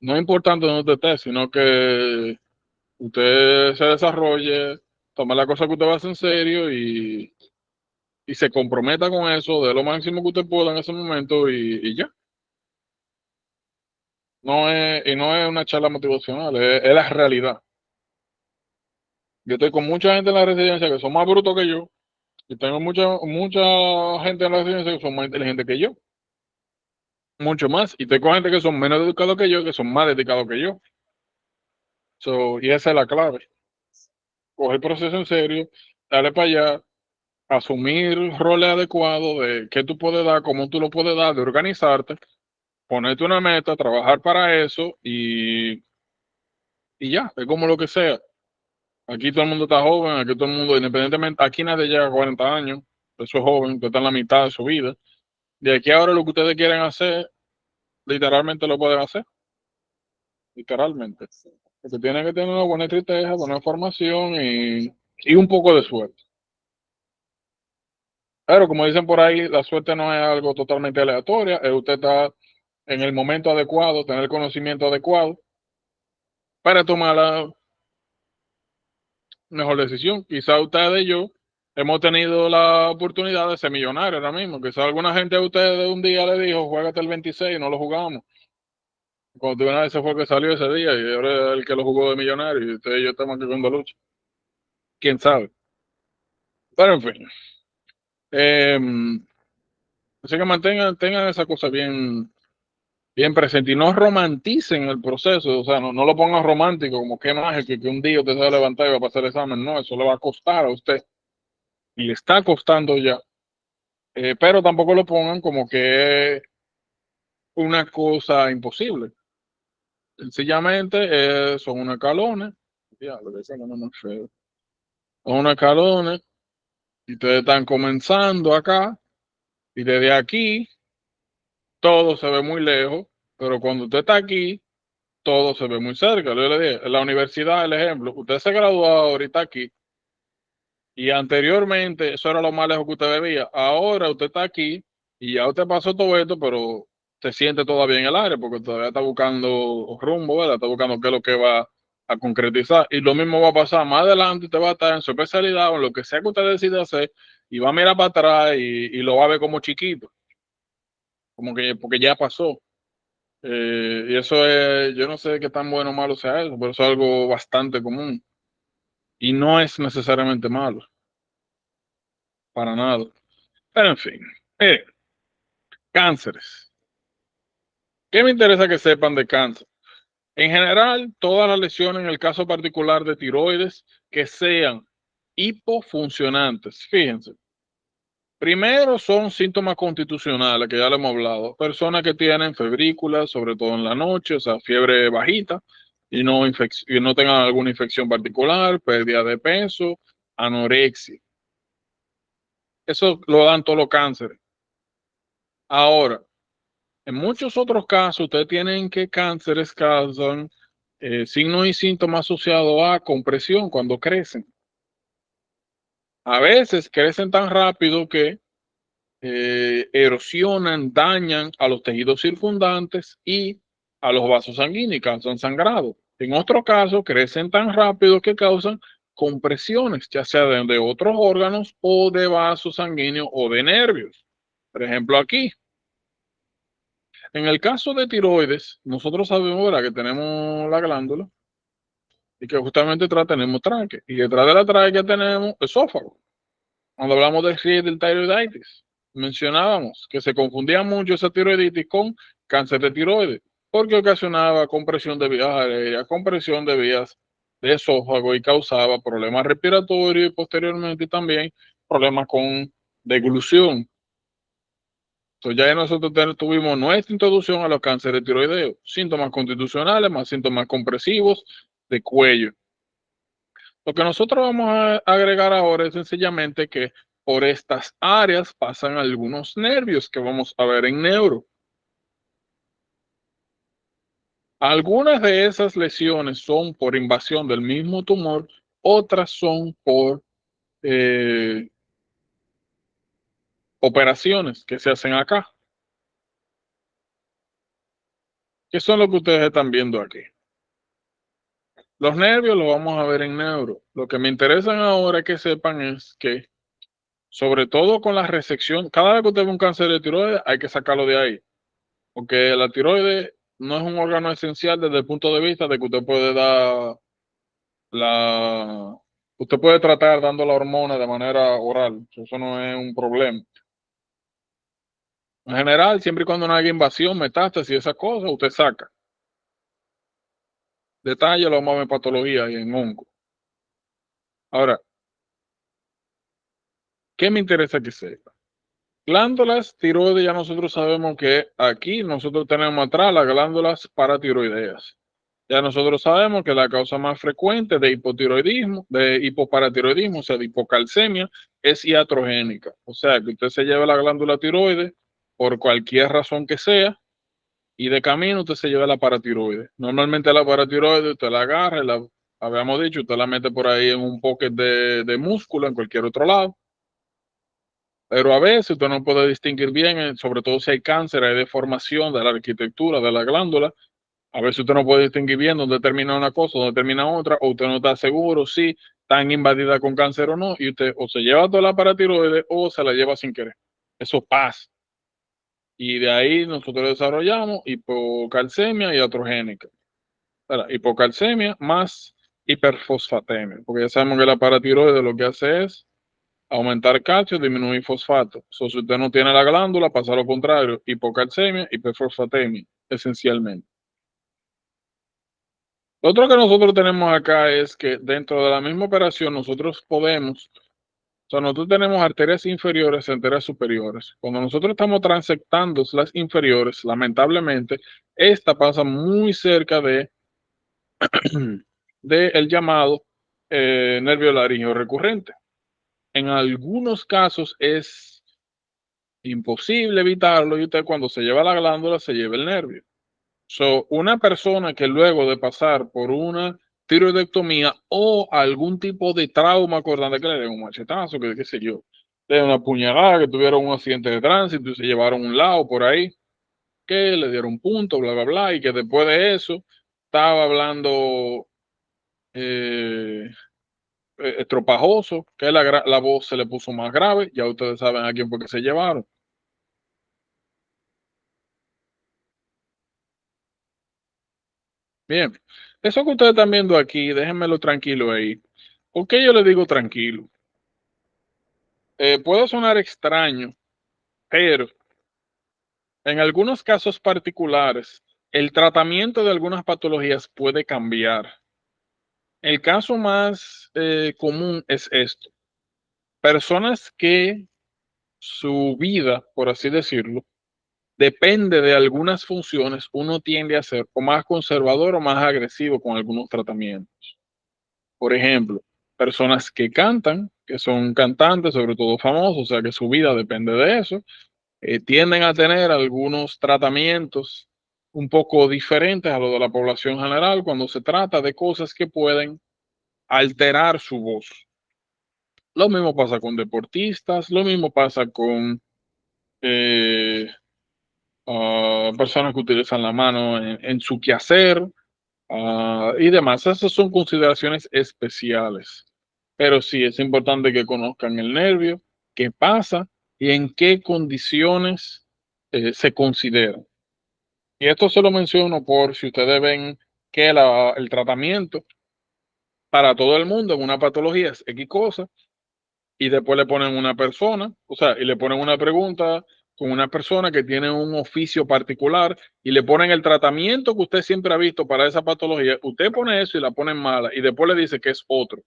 no es importante donde usted esté, sino que usted se desarrolle, tome la cosa que usted va a hacer en serio y se comprometa con eso de lo máximo que usted pueda en ese momento y ya. No es una charla motivacional, es la realidad. Yo estoy con mucha gente en la residencia que son más brutos que yo, y tengo mucha gente en la residencia que son más inteligentes que yo, mucho más, y tengo gente que son menos educados que yo, que son más dedicados que yo. Y esa es la clave. Coger el proceso en serio, darle para allá, asumir roles adecuados de qué tú puedes dar, cómo tú lo puedes dar, de organizarte, ponerte una meta, trabajar para eso y ya, es como lo que sea. Aquí todo el mundo está joven, aquí todo el mundo, independientemente, aquí nadie llega a 40 años, eso es joven, usted está en la mitad de su vida. De aquí a ahora lo que ustedes quieren hacer, literalmente lo pueden hacer, literalmente. Porque tienen que tener una buena estrategia, buena formación y un poco de suerte. Pero como dicen por ahí, la suerte no es algo totalmente aleatoria, es usted está en el momento adecuado, tener el conocimiento adecuado para tomar la mejor decisión. Quizá ustedes y yo hemos tenido la oportunidad de ser millonarios ahora mismo. Quizá alguna gente de ustedes un día le dijo, juégate el 26 y no lo jugamos. Cuando una vez se fue el que salió ese día y ahora es el que lo jugó de millonario y ustedes y yo estamos aquí con lucha. ¿Quién sabe? Pero en fin. Así que tengan esa cosa bien presente y no romanticen el proceso, o sea, no lo pongan romántico, como que mágico que un día usted se va a levantar y va a pasar el examen, no, eso le va a costar a usted y le está costando ya. Pero tampoco lo pongan como que es una cosa imposible. Sencillamente son unos escalones, diablo, que no más feo. Son unos escalones y ustedes están comenzando acá y desde aquí todo se ve muy lejos, pero cuando usted está aquí, todo se ve muy cerca. Yo le dije, en la universidad, el ejemplo, usted se graduó ahorita aquí y anteriormente eso era lo más lejos que usted veía. Ahora usted está aquí y ya usted pasó todo esto, pero se siente todavía en el aire porque todavía está buscando rumbo, ¿verdad? Está buscando qué es lo que va a concretizar. Y lo mismo va a pasar más adelante, usted va a estar en su especialidad o en lo que sea que usted decida hacer y va a mirar para atrás y lo va a ver como chiquito, como que porque ya pasó. Y eso es, yo no sé qué tan bueno o malo sea eso, pero eso es algo bastante común. Y no es necesariamente malo, para nada. Pero en fin, miren, cánceres. ¿Qué me interesa que sepan de cáncer? En general, todas las lesiones, en el caso particular de tiroides, que sean hipofuncionantes. Fíjense, primero son síntomas constitucionales, que ya lo hemos hablado. Personas que tienen febrículas, sobre todo en la noche, o sea, fiebre bajita, y y no tengan alguna infección particular, pérdida de peso, anorexia. Eso lo dan todos los cánceres. Ahora, en muchos otros casos, ustedes tienen que cánceres causan signos y síntomas asociados a compresión cuando crecen. A veces crecen tan rápido que erosionan, dañan a los tejidos circundantes y a los vasos sanguíneos y causan sangrado. En otro caso, crecen tan rápido que causan compresiones, ya sea de otros órganos o de vasos sanguíneos o de nervios. Por ejemplo, aquí, en el caso de tiroides, nosotros sabemos, ¿verdad?, que tenemos la glándula y que justamente detrás tenemos tráquea y detrás de la tráquea tenemos esófago. Cuando hablamos del tiroiditis, mencionábamos que se confundía mucho esa tiroiditis con cáncer de tiroides, porque ocasionaba compresión de vías aéreas, compresión de vías de esófago y causaba problemas respiratorios y posteriormente también problemas con deglución. Entonces ya nosotros tuvimos nuestra introducción a los cánceres tiroideos, síntomas constitucionales más síntomas compresivos de cuello. Lo que nosotros vamos a agregar ahora es sencillamente que por estas áreas pasan algunos nervios que vamos a ver en neuro. Algunas de esas lesiones son por invasión del mismo tumor, otras son por eh, operaciones que se hacen acá. ¿Qué son lo que ustedes están viendo aquí? Los nervios los vamos a ver en neuro. Lo que me interesan ahora que sepan es que, sobre todo con la resección, cada vez que usted ve un cáncer de tiroides, hay que sacarlo de ahí. Porque la tiroides no es un órgano esencial desde el punto de vista de que usted puede dar usted puede tratar dando la hormona de manera oral. Eso no es un problema. En general, siempre y cuando no haya invasión, metástasis y esas cosas, usted saca. Detalle lo vamos a ver en patología y en onco. Ahora, ¿qué me interesa que sepa? Glándulas tiroides, ya nosotros sabemos que aquí nosotros tenemos atrás las glándulas paratiroideas. Ya nosotros sabemos que la causa más frecuente de hipotiroidismo, de hipoparatiroidismo, o sea, de hipocalcemia, es iatrogénica. O sea, que usted se lleva la glándula tiroides por cualquier razón que sea y de camino usted se lleva la paratiroides. Normalmente la paratiroides usted la agarra, habíamos dicho, usted la mete por ahí en un pocket de músculo en cualquier otro lado. Pero a veces usted no puede distinguir bien, sobre todo si hay cáncer, hay deformación de la arquitectura de la glándula. A veces usted no puede distinguir bien dónde termina una cosa, dónde termina otra, o usted no está seguro si están invadidas con cáncer o no, y usted o se lleva toda la paratiroides o se la lleva sin querer. Eso pasa. Y de ahí nosotros desarrollamos hipocalcemia y iatrogénica. Hipocalcemia más hiperfosfatemia, porque ya sabemos que la paratiroides lo que hace es aumentar calcio, disminuir fosfato. Si usted no tiene la glándula, pasa lo contrario, hipocalcemia, hiperfosfatemia, esencialmente. Lo otro que nosotros tenemos acá es que dentro de la misma operación nosotros podemos, o sea, nosotros tenemos arterias inferiores y arterias superiores. Cuando nosotros estamos transectando las inferiores, lamentablemente, esta pasa muy cerca de el llamado nervio laríngeo recurrente. En algunos casos es imposible evitarlo y usted cuando se lleva la glándula se lleva el nervio. Una persona que luego de pasar por una tiroidectomía o algún tipo de trauma, acordando que le den un machetazo, que qué sé yo, de una puñalada, que tuvieron un accidente de tránsito y se llevaron un lado por ahí, que le dieron punto, bla, bla, bla, y que después de eso estaba hablando estropajoso, que la voz se le puso más grave, ya ustedes saben a quién fue que se llevaron. Bien, eso que ustedes están viendo aquí, déjenmelo tranquilo ahí. ¿Por qué yo le digo tranquilo? Puede sonar extraño, pero en algunos casos particulares, el tratamiento de algunas patologías puede cambiar. El caso más común es esto. Personas que su vida, por así decirlo, depende de algunas funciones, uno tiende a ser o más conservador o más agresivo con algunos tratamientos. Por ejemplo, personas que cantan, que son cantantes, sobre todo famosos, o sea que su vida depende de eso, tienden a tener algunos tratamientos un poco diferentes a lo de la población general cuando se trata de cosas que pueden alterar su voz. Lo mismo pasa con deportistas, lo mismo pasa con eh, personas que utilizan la mano en su quehacer y demás. Esas son consideraciones especiales. Pero sí es importante que conozcan el nervio, qué pasa y en qué condiciones se consideran. Y esto se lo menciono por si ustedes ven que el tratamiento para todo el mundo en una patología es X cosa, y después le ponen una persona, o sea, y le ponen una pregunta con una persona que tiene un oficio particular y le ponen el tratamiento que usted siempre ha visto para esa patología, usted pone eso y la ponen mala y después le dice que es otro.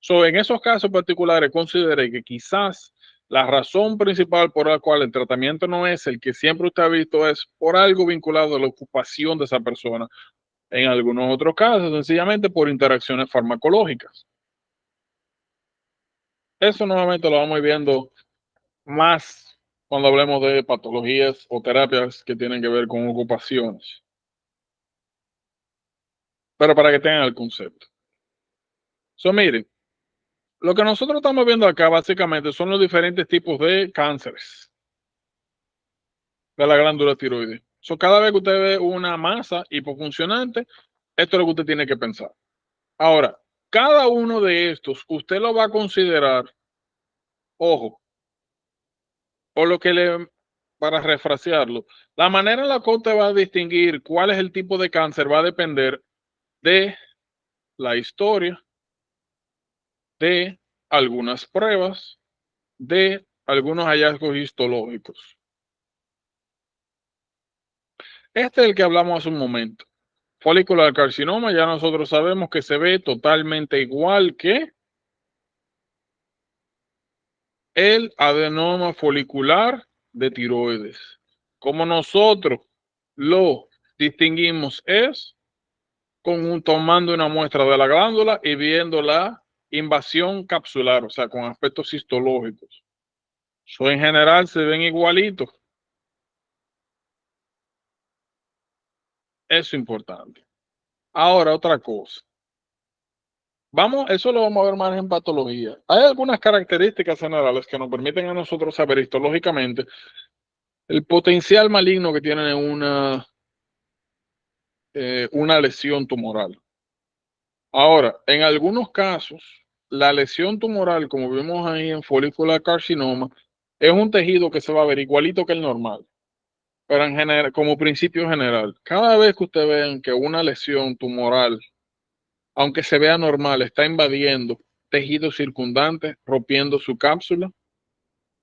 En esos casos particulares consideré que quizás la razón principal por la cual el tratamiento no es el que siempre usted ha visto es por algo vinculado a la ocupación de esa persona. En algunos otros casos, sencillamente por interacciones farmacológicas. Eso nuevamente lo vamos a ir viendo más cuando hablemos de patologías o terapias que tienen que ver con ocupaciones. Pero para que tengan el concepto. Miren, lo que nosotros estamos viendo acá básicamente son los diferentes tipos de cánceres de la glándula tiroides. Cada vez que usted ve una masa hipofuncionante, esto es lo que usted tiene que pensar. Ahora, cada uno de estos, usted lo va a considerar, ojo, o lo que para refrasearlo, la manera en la que usted va a distinguir cuál es el tipo de cáncer va a depender de la historia, de algunas pruebas, de algunos hallazgos histológicos. Este es el que hablamos hace un momento. Follicular carcinoma, ya nosotros sabemos que se ve totalmente igual que el adenoma folicular de tiroides. Como nosotros lo distinguimos es tomando una muestra de la glándula y viendo la invasión capsular, o sea, con aspectos histológicos. En general se ven igualitos. Eso es importante. Ahora, otra cosa. Eso lo vamos a ver más en patología. Hay algunas características generales que nos permiten a nosotros saber histológicamente el potencial maligno que tiene una lesión tumoral. Ahora, en algunos casos, la lesión tumoral, como vemos ahí en follicular carcinoma, es un tejido que se va a ver igualito que el normal. Pero en general, como principio general, cada vez que ustedes vean que una lesión tumoral, aunque se vea normal, está invadiendo tejidos circundantes, rompiendo su cápsula,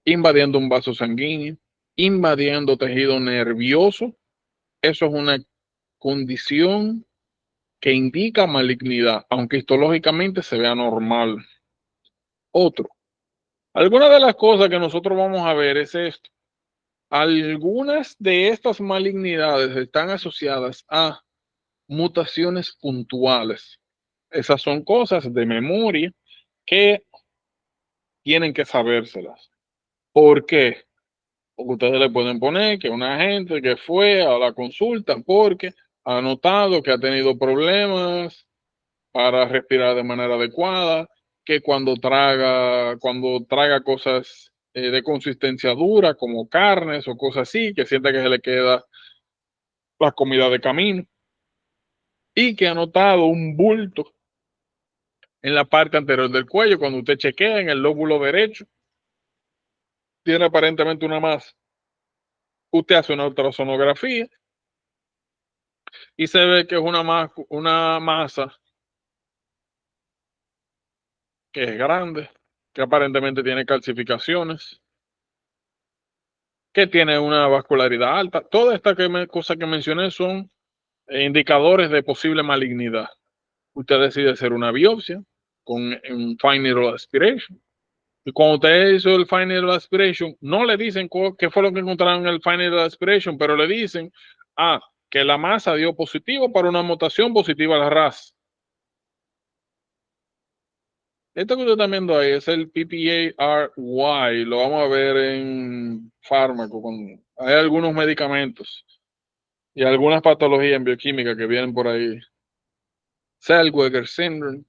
invadiendo un vaso sanguíneo, invadiendo tejido nervioso, eso es una condición que indica malignidad, aunque histológicamente se vea normal. Algunas de las cosas que nosotros vamos a ver es esto. Algunas de estas malignidades están asociadas a mutaciones puntuales. Esas son cosas de memoria que tienen que sabérselas. ¿Por qué? Porque ustedes le pueden poner que una gente que fue a la consulta porque ha notado que ha tenido problemas para respirar de manera adecuada, que cuando traga cosas de consistencia dura, como carnes o cosas así, que siente que se le queda la comida de camino, y que ha notado un bulto en la parte anterior del cuello. Cuando usted chequea en el lóbulo derecho, tiene aparentemente una masa. Usted hace una ultrasonografía y se ve que es una masa que es grande, que aparentemente tiene calcificaciones, que tiene una vascularidad alta. Todas estas cosas que mencioné son indicadores de posible malignidad. Usted decide hacer una biopsia con un fine needle aspiration. Y cuando usted hizo el fine needle aspiration, no le dicen qué fue lo que encontraron en el fine needle aspiration, pero le dicen que la masa dio positivo para una mutación positiva a la RAS. Esto que usted está viendo ahí es el PPAR-Y, lo vamos a ver en fármaco. Hay algunos medicamentos y algunas patologías en bioquímica que vienen por ahí. Zellweger syndrome.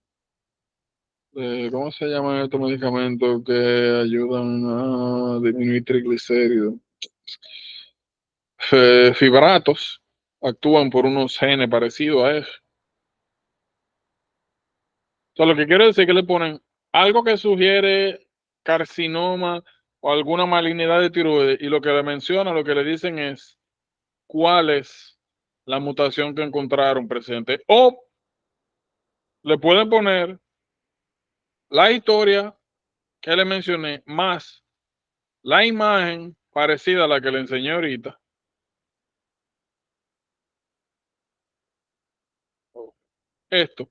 ¿Cómo se llaman estos medicamentos que ayudan a disminuir triglicéridos? Fibratos actúan por unos genes parecidos a eso. Lo que quiero decir es que le ponen algo que sugiere carcinoma o alguna malignidad de tiroides, y lo que le menciona, lo que le dicen es cuál es la mutación que encontraron presente. O le pueden poner la historia que le mencioné más la imagen parecida a la que le enseñé ahorita. Esto,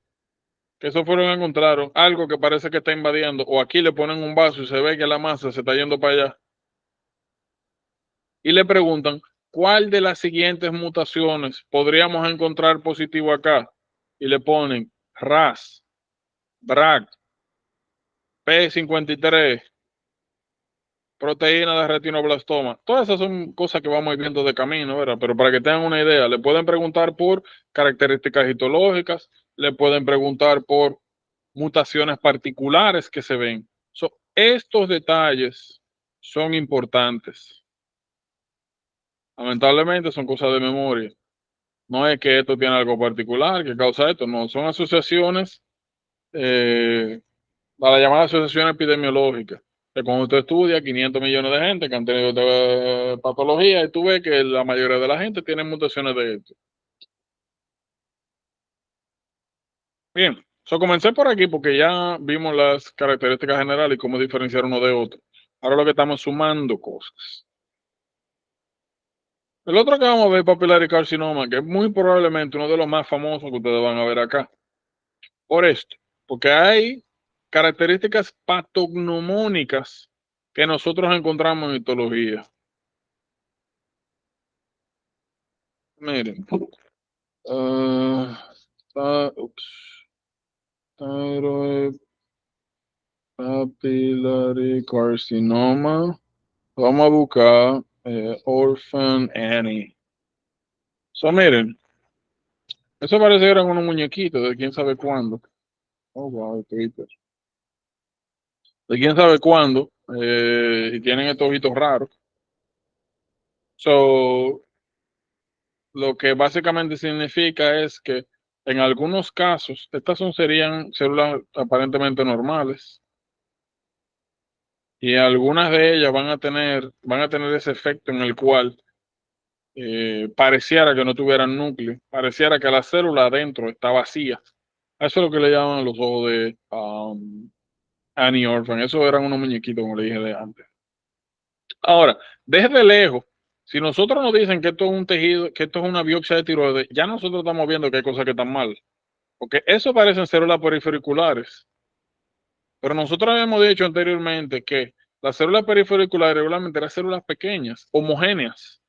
que eso fueron encontraron algo que parece que está invadiendo, o aquí le ponen un vaso y se ve que la masa se está yendo para allá. Y le preguntan, ¿cuál de las siguientes mutaciones podríamos encontrar positivo acá? Y le ponen RAS, BRAC, P53, proteína de retinoblastoma. Todas esas son cosas que vamos a ir viendo de camino, ¿verdad? Pero para que tengan una idea, le pueden preguntar por características histológicas, le pueden preguntar por mutaciones particulares que se ven. Estos detalles son importantes. Lamentablemente son cosas de memoria. No es que esto tiene algo particular que causa esto, no, son asociaciones, para llamar asociaciones epidemiológicas. Que cuando usted estudia 500 millones de gente que han tenido patología y tú ves que la mayoría de la gente tiene mutaciones de esto. Bien, comencé por aquí porque ya vimos las características generales y cómo diferenciar uno de otro. Ahora lo que estamos sumando cosas. El otro que vamos a ver es papillary carcinoma, que es muy probablemente uno de los más famosos que ustedes van a ver acá. Por esto, porque hay características patognomónicas que nosotros encontramos en histología. Miren, thyroid papillary carcinoma. Vamos a buscar Orphan Annie. Miren, eso parece que eran unos muñequitos de quién sabe cuándo. Oh, wow, Twitter. De quién sabe cuándo. Y tienen estos ojitos raros. Lo que básicamente significa es que en algunos casos, estas serían células aparentemente normales. Y algunas de ellas van a tener ese efecto en el cual pareciera que no tuvieran núcleo, pareciera que la célula adentro está vacía. Eso es lo que le llaman los ojos de Annie Orphan. Esos eran unos muñequitos, como le dije de antes. Ahora, desde lejos, si nosotros nos dicen que esto es un tejido, que esto es una biopsia de tiroides, ya nosotros estamos viendo que hay cosas que están mal. Porque eso parecen células perifericulares. Pero nosotros habíamos dicho anteriormente que las células perifericulares regularmente eran células pequeñas, homogéneas,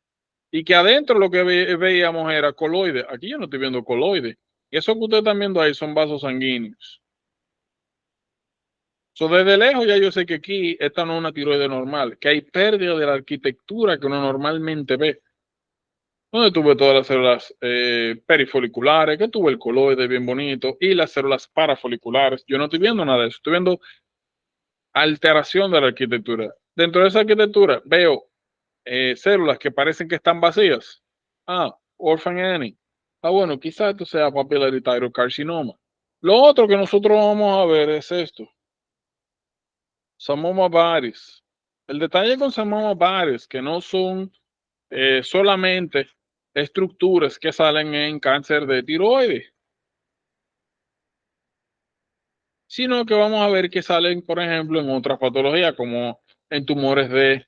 y que adentro lo que veíamos era coloide. Aquí yo no estoy viendo coloide. Y eso que ustedes están viendo ahí son vasos sanguíneos. Desde lejos ya yo sé que aquí esta no es una tiroide normal, que hay pérdida de la arquitectura que uno normalmente ve. Donde tuve todas las células perifoliculares, que tuve el coloide bien bonito, y las células parafoliculares. Yo no estoy viendo nada de eso, estoy viendo alteración de la arquitectura. Dentro de esa arquitectura veo células que parecen que están vacías. Orphan Annie. Bueno, quizás esto sea papillary thyroid carcinoma. Lo otro que nosotros vamos a ver es esto. Samoma Baris. El detalle con Samoma Baris, que no son solamente estructuras que salen en cáncer de tiroides, sino que vamos a ver que salen, por ejemplo, en otras patologías, como en tumores de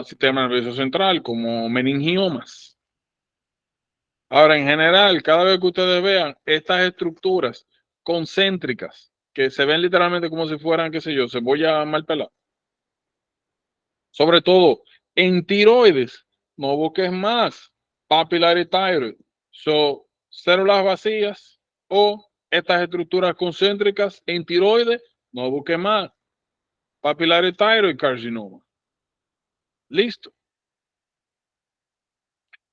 sistema nervioso central, como meningiomas. Ahora, en general, cada vez que ustedes vean estas estructuras concéntricas, que se ven literalmente como si fueran, qué sé yo, cebolla mal pelada, sobre todo en tiroides, no busques más papillary thyroid, células vacías o estas estructuras concéntricas en tiroides, no busques más papillary thyroid carcinoma. Listo.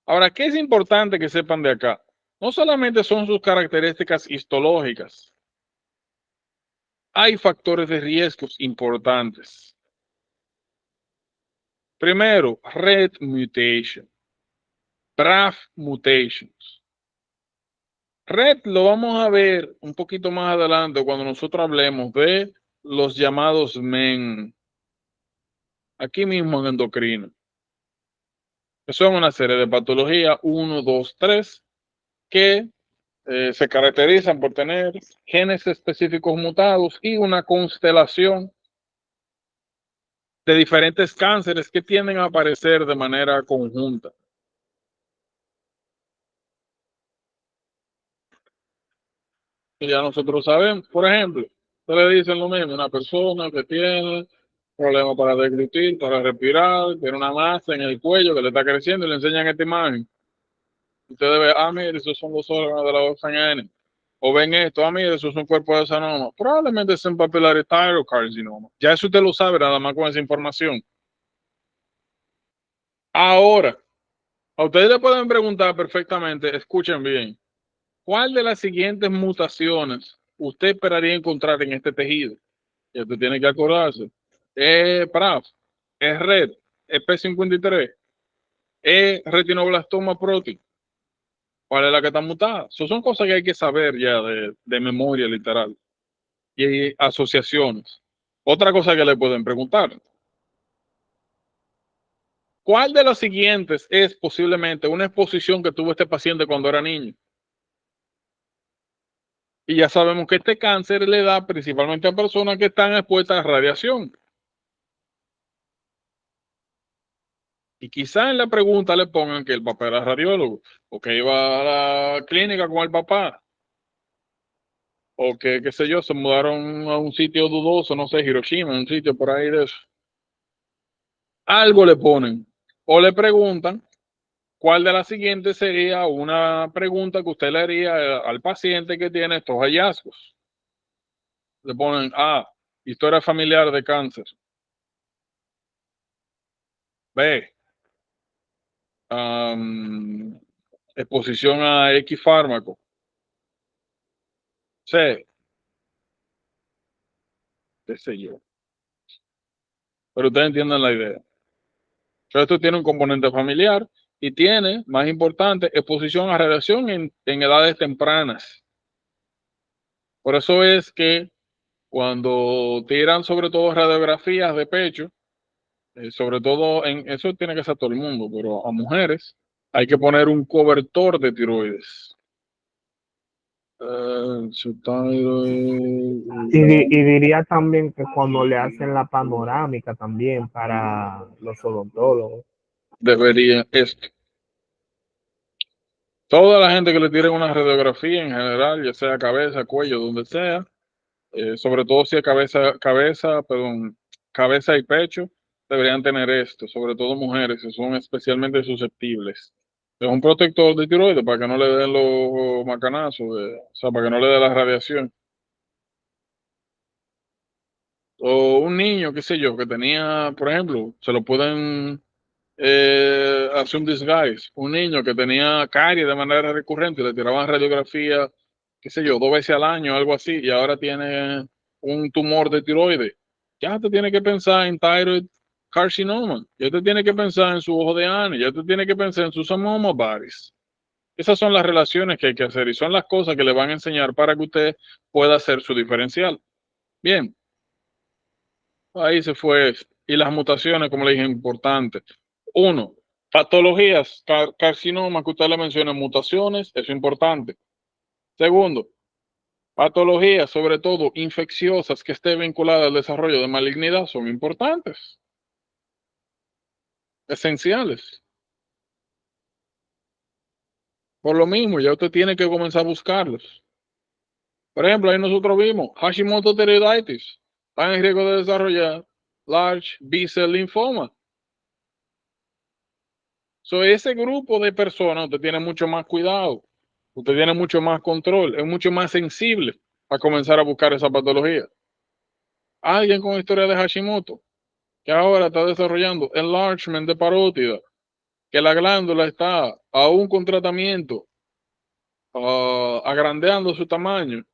Ahora, ¿qué es importante que sepan de acá? No solamente son sus características histológicas, hay factores de riesgos importantes. Primero, red mutation, BRAF mutations. Red lo vamos a ver un poquito más adelante cuando nosotros hablemos de los llamados MEN, aquí mismo en endocrino, que son una serie de patologías 1, 2, 3, que se caracterizan por tener genes específicos mutados y una constelación de diferentes cánceres que tienden a aparecer de manera conjunta. Y ya nosotros sabemos, por ejemplo, se le dicen lo mismo, una persona que tiene problemas para deglutir, para respirar, tiene una masa en el cuello que le está creciendo y le enseñan esta imagen. Ustedes ven, mire, esos son los órganos de la Orphan. O ven esto, mire, esos son cuerpos de sanoma. Probablemente es un papillary thyroid carcinoma. Ya eso usted lo sabe nada más con esa información. Ahora, a ustedes le pueden preguntar perfectamente, escuchen bien, ¿cuál de las siguientes mutaciones usted esperaría encontrar en este tejido? Y usted tiene que acordarse. PRAF, es red, es P53, es retinoblastoma proti. ¿Cuál es la que está mutada? Eso son cosas que hay que saber ya de memoria literal. Y hay asociaciones. Otra cosa que le pueden preguntar. ¿Cuál de los siguientes es posiblemente una exposición que tuvo este paciente cuando era niño? Y ya sabemos que este cáncer le da principalmente a personas que están expuestas a radiación. Y quizá en la pregunta le pongan que el papá era radiólogo, o que iba a la clínica con el papá, o que, qué sé yo, se mudaron a un sitio dudoso, no sé, Hiroshima, un sitio por ahí de eso. Algo le ponen. O le preguntan cuál de las siguientes sería una pregunta que usted le haría al paciente que tiene estos hallazgos. Le ponen A, historia familiar de cáncer. B, exposición a X fármaco. C, qué sé yo. Pero ustedes entienden la idea. Entonces, esto tiene un componente familiar y tiene, más importante, exposición a radiación en edades tempranas. Por eso es que cuando tiran sobre todo radiografías de pecho, sobre todo en eso tiene que ser todo el mundo, pero a mujeres hay que poner un cobertor de tiroides. Y diría también que cuando le hacen la panorámica también para los odontólogos. Debería esto. Toda la gente que le tiren una radiografía en general, ya sea cabeza, cuello, donde sea, sobre todo si es cabeza y pecho, deberían tener esto, sobre todo mujeres que son especialmente susceptibles. Es un protector de tiroides para que no le den los macanazos, o sea, para que no le dé la radiación. O un niño, qué sé yo, que tenía, por ejemplo, se lo pueden hacer un disguise. Un niño que tenía caries de manera recurrente, le tiraban radiografía, qué sé yo, 2 veces al año, algo así, y ahora tiene un tumor de tiroides. Ya te tiene que pensar en thyroid carcinoma, ya te tiene que pensar en su ojo de Anne, ya te tiene que pensar en sus amomobaris. Esas son las relaciones que hay que hacer y son las cosas que le van a enseñar para que usted pueda hacer su diferencial. Bien, ahí se fue. Y las mutaciones, como le dije, importantes. Uno, patologías, carcinoma que usted le menciona, mutaciones, eso es importante. Segundo, patologías, sobre todo infecciosas que esté vinculada al desarrollo de malignidad, son importantes, esenciales. Por lo mismo, ya usted tiene que comenzar a buscarlos. Por ejemplo, ahí nosotros vimos Hashimoto thyroiditis, está en riesgo de desarrollar large B-cell lymphoma. So, ese grupo de personas, usted tiene mucho más cuidado, usted tiene mucho más control, es mucho más sensible a comenzar a buscar esa patología. Alguien con historia de Hashimoto, que ahora está desarrollando enlargement de parótida, que la glándula está aún con tratamiento, agrandeando su tamaño,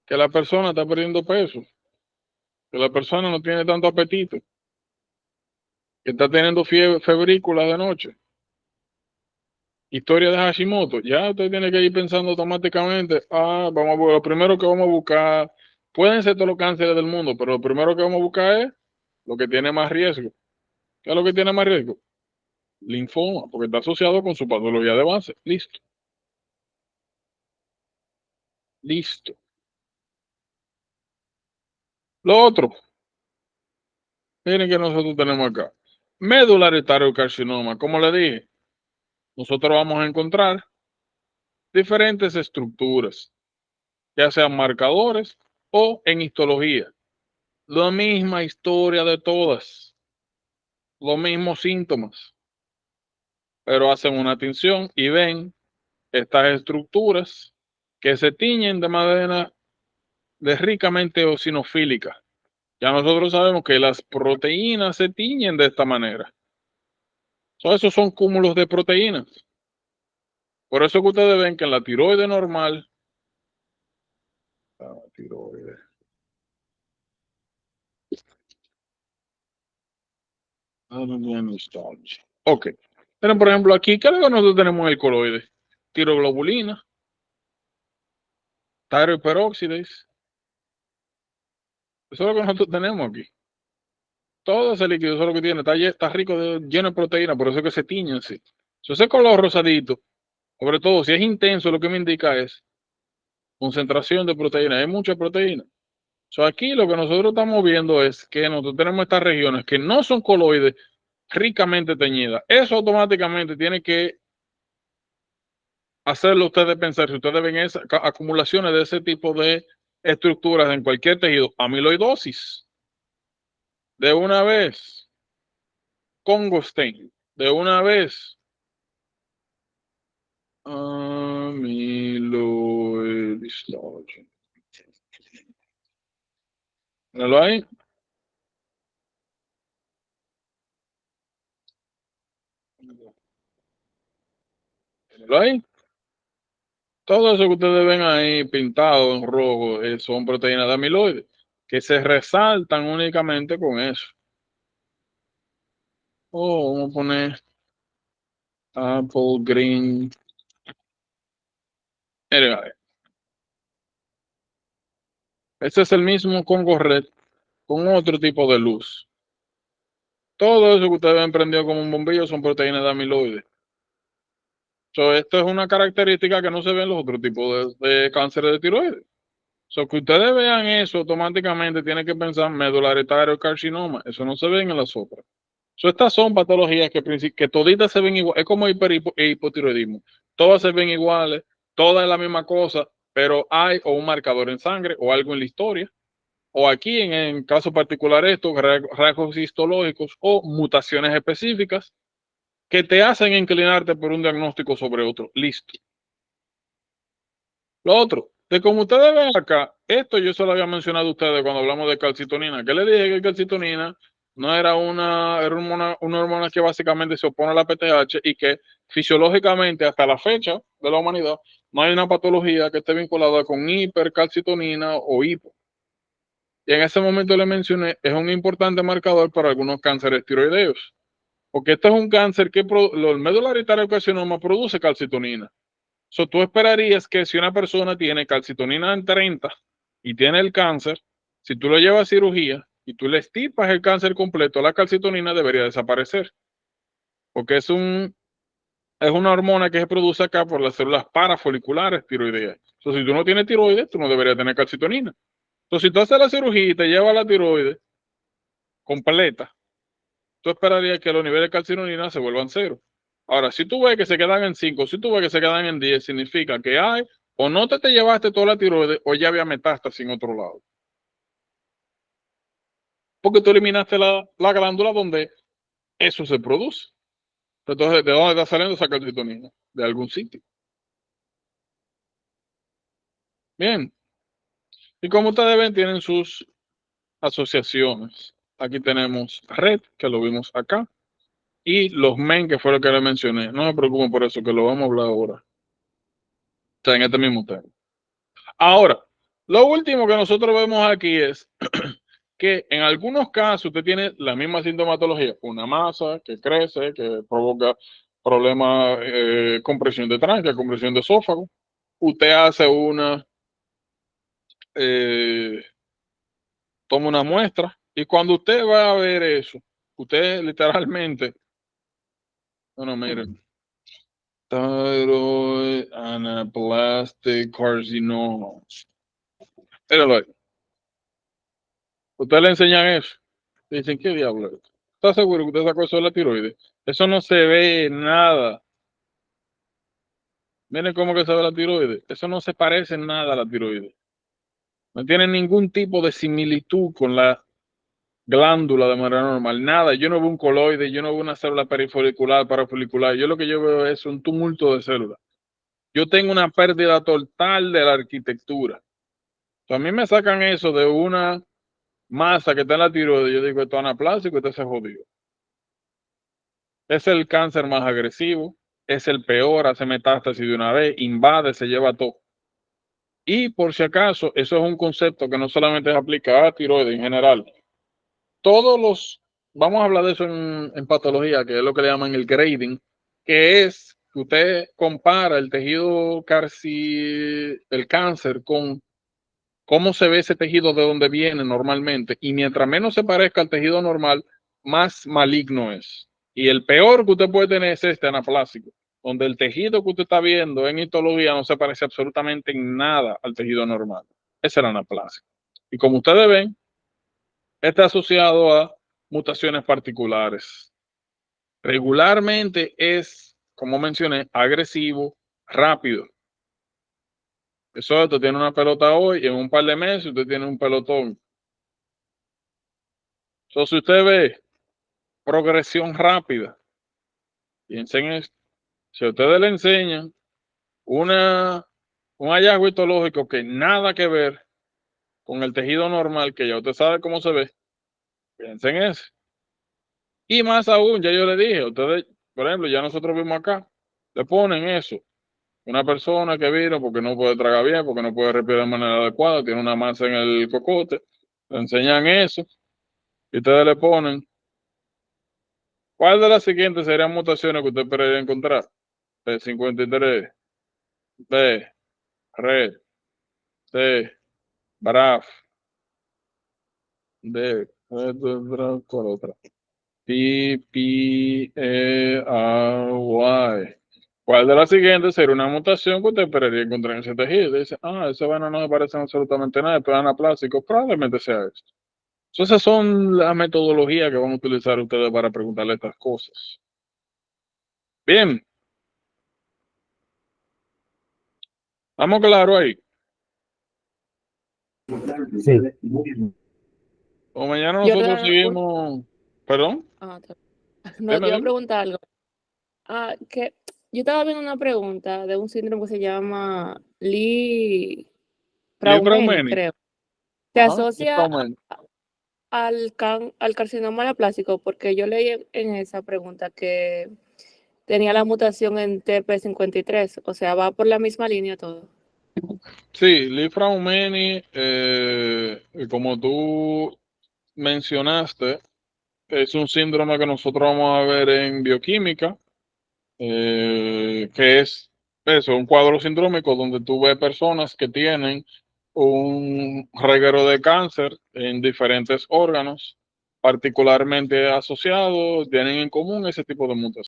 que la persona está perdiendo peso, que la persona no tiene tanto apetito, que está teniendo febrículas de noche. Historia de Hashimoto, ya usted tiene que ir pensando automáticamente, lo primero que vamos a buscar, pueden ser todos los cánceres del mundo, pero lo primero que vamos a buscar es lo que tiene más riesgo. ¿Qué es lo que tiene más riesgo? Linfoma, porque está asociado con su patología de base. Listo. Listo. Lo otro, miren que nosotros tenemos acá. Medular carcinoma, como le dije, nosotros vamos a encontrar diferentes estructuras, ya sean marcadores o en histología. La misma historia de todas, los mismos síntomas, pero hacen una tinción y ven estas estructuras que se tiñen de manera de ricamente eosinofílica. Ya nosotros sabemos que las proteínas se tiñen de esta manera. Esos son cúmulos de proteínas. Por eso que ustedes ven que en la tiroide normal, la tiroide, Ok. Pero, por ejemplo, aquí, ¿qué es lo que nosotros tenemos en el coloide? Tiroglobulina, tiroperoxidase. Eso es lo que nosotros tenemos aquí. Todo ese líquido, eso es lo que tiene. Está rico, lleno de proteína, por eso es que se tiñe así. Si ese color rosadito, sobre todo si es intenso, lo que me indica es concentración de proteína. Hay mucha proteína. Aquí lo que nosotros estamos viendo es que nosotros tenemos estas regiones que no son coloides ricamente teñidas. Eso automáticamente tiene que hacerlo ustedes pensar, si ustedes ven esas acumulaciones de ese tipo de estructuras en cualquier tejido, amiloidosis, de una vez, Congo-stain, de una vez, amiloidosis. ¿Míralo ahí? ¿Míralo ahí? Todo eso que ustedes ven ahí pintado en rojo son proteínas de amiloides que se resaltan únicamente con eso. Vamos a poner Apple Green. Miren, a ver. Este es el mismo Congo Red con otro tipo de luz. Todo eso que ustedes ven prendido como un bombillo son proteínas de amiloides. Esto es una característica que no se ve en los otros tipos de cánceres de tiroides. Que ustedes vean eso, automáticamente tienen que pensar medular carcinoma. Eso no se ve en las otras. Estas son patologías que toditas se ven igual. Es como hipotiroidismo. Todas se ven iguales, todas es la misma cosa, pero hay o un marcador en sangre o algo en la historia. O aquí, en caso particular, estos rasgos histológicos o mutaciones específicas que te hacen inclinarte por un diagnóstico sobre otro. Listo. Lo otro, de como ustedes ven acá, esto yo se lo había mencionado a ustedes cuando hablamos de calcitonina. ¿Qué le dije? Que calcitonina no era una hormona que básicamente se opone a la PTH y que fisiológicamente hasta la fecha de la humanidad no hay una patología que esté vinculada con hipercalcitonina o hipo. Y en ese momento le mencioné, es un importante marcador para algunos cánceres tiroideos. Porque este es un cáncer que el medular carcinoma produce calcitonina. Tú esperarías que si una persona tiene calcitonina en 30 y tiene el cáncer, si tú lo llevas a cirugía y tú le extirpas el cáncer completo, la calcitonina debería desaparecer. Porque es una hormona que se produce acá por las células parafoliculares tiroideas. Si tú no tienes tiroides, tú no deberías tener calcitonina. Si tú haces la cirugía y te llevas la tiroides completa, tú esperarías que los niveles de calcitonina se vuelvan cero. Ahora, si tú ves que se quedan en 5, si tú ves que se quedan en 10, significa que hay, o no te llevaste toda la tiroides, o ya había metástasis en otro lado. Porque tú eliminaste la glándula donde eso se produce. Entonces, ¿de dónde está saliendo esa calcitonina? De algún sitio. Bien. Y como ustedes ven, tienen sus asociaciones. Aquí tenemos red, que lo vimos acá. Y los MEN, que fue lo que les mencioné. No se preocupen por eso, que lo vamos a hablar ahora. O sea, en este mismo tema. Ahora, lo último que nosotros vemos aquí es que en algunos casos usted tiene la misma sintomatología, una masa que crece, que provoca problemas, compresión de tráquea, compresión de esófago. Usted hace toma una muestra y cuando usted va a ver eso, usted literalmente, bueno, miren, thyroid anaplastic carcinoma. Míralo ahí. Usted le enseñan eso. Dicen, ¿qué diablo es esto? ¿Está seguro que usted sacó eso de la tiroides? Eso no se ve nada. Miren cómo que se ve la tiroides. Eso no se parece en nada a la tiroides. No tiene ningún tipo de similitud con la glándula de manera normal. Nada. Yo no veo un coloide, yo no veo una célula perifolicular, parafolicular. Yo lo que yo veo es un tumulto de células. Yo tengo una pérdida total de la arquitectura. A mí me sacan eso de una masa que está en la tiroides. Yo digo, esto es anaplásico, esto se jodió. Es el cáncer más agresivo, es el peor, hace metástasis de una vez, invade, se lleva todo. Y por si acaso, eso es un concepto que no solamente se aplica a tiroides en general. Todos los vamos a hablar de eso en patología, que es lo que le llaman el grading, que es que usted compara el tejido el cáncer con cómo se ve ese tejido de donde viene normalmente, y mientras menos se parezca al tejido normal, más maligno es. Y el peor que usted puede tener es este anaplásico, donde el tejido que usted está viendo en histología no se parece absolutamente en nada al tejido normal. Ese es el anaplásico. Y como ustedes ven, está asociado a mutaciones particulares. Regularmente es, como mencioné, agresivo, rápido. Eso, usted tiene una pelota hoy y en un par de meses usted tiene un pelotón. Entonces, si usted ve progresión rápida, piensen en esto. Si a ustedes le enseñan un hallazgo histológico que nada que ver con el tejido normal, que ya usted sabe cómo se ve, piensen en eso. Y más aún, ya yo le dije, ustedes, por ejemplo, ya nosotros vimos acá, le ponen eso. Una persona que vino porque no puede tragar bien, porque no puede respirar de manera adecuada, tiene una masa en el cocote, le enseñan eso, y ustedes le ponen, ¿cuál de las siguientes serían mutaciones que usted podría encontrar? P53, B, Red, C, BRAF, D, ¿cuál otra? PPARY. ¿Cuál de las siguientes sería una mutación que usted esperaría encontrar en ese tejido? Dice, ese vaina no me parece absolutamente nada, esto es anaplásico, probablemente sea esto. Entonces, esas son las metodologías que van a utilizar ustedes para preguntarle estas cosas. Bien. ¿Estamos claros ahí? Sí. O mañana Yo nosotros seguimos. ¿Perdón? no, te iba a Dime. preguntar algo. Que yo estaba viendo una pregunta de un síndrome que se llama Lee Fraumeni, Libraumeni. creo. Se Ajá, asocia Libraumeni. al carcinoma anaplásico, porque yo leí en esa pregunta que tenía la mutación en TP53, o sea, va por la misma línea todo. Sí, Libraumeni, como tú mencionaste, es un síndrome que nosotros vamos a ver en bioquímica, que es eso, un cuadro sindrómico donde tú ves personas que tienen un reguero de cáncer en diferentes órganos, particularmente asociados, tienen en común ese tipo de mutaciones.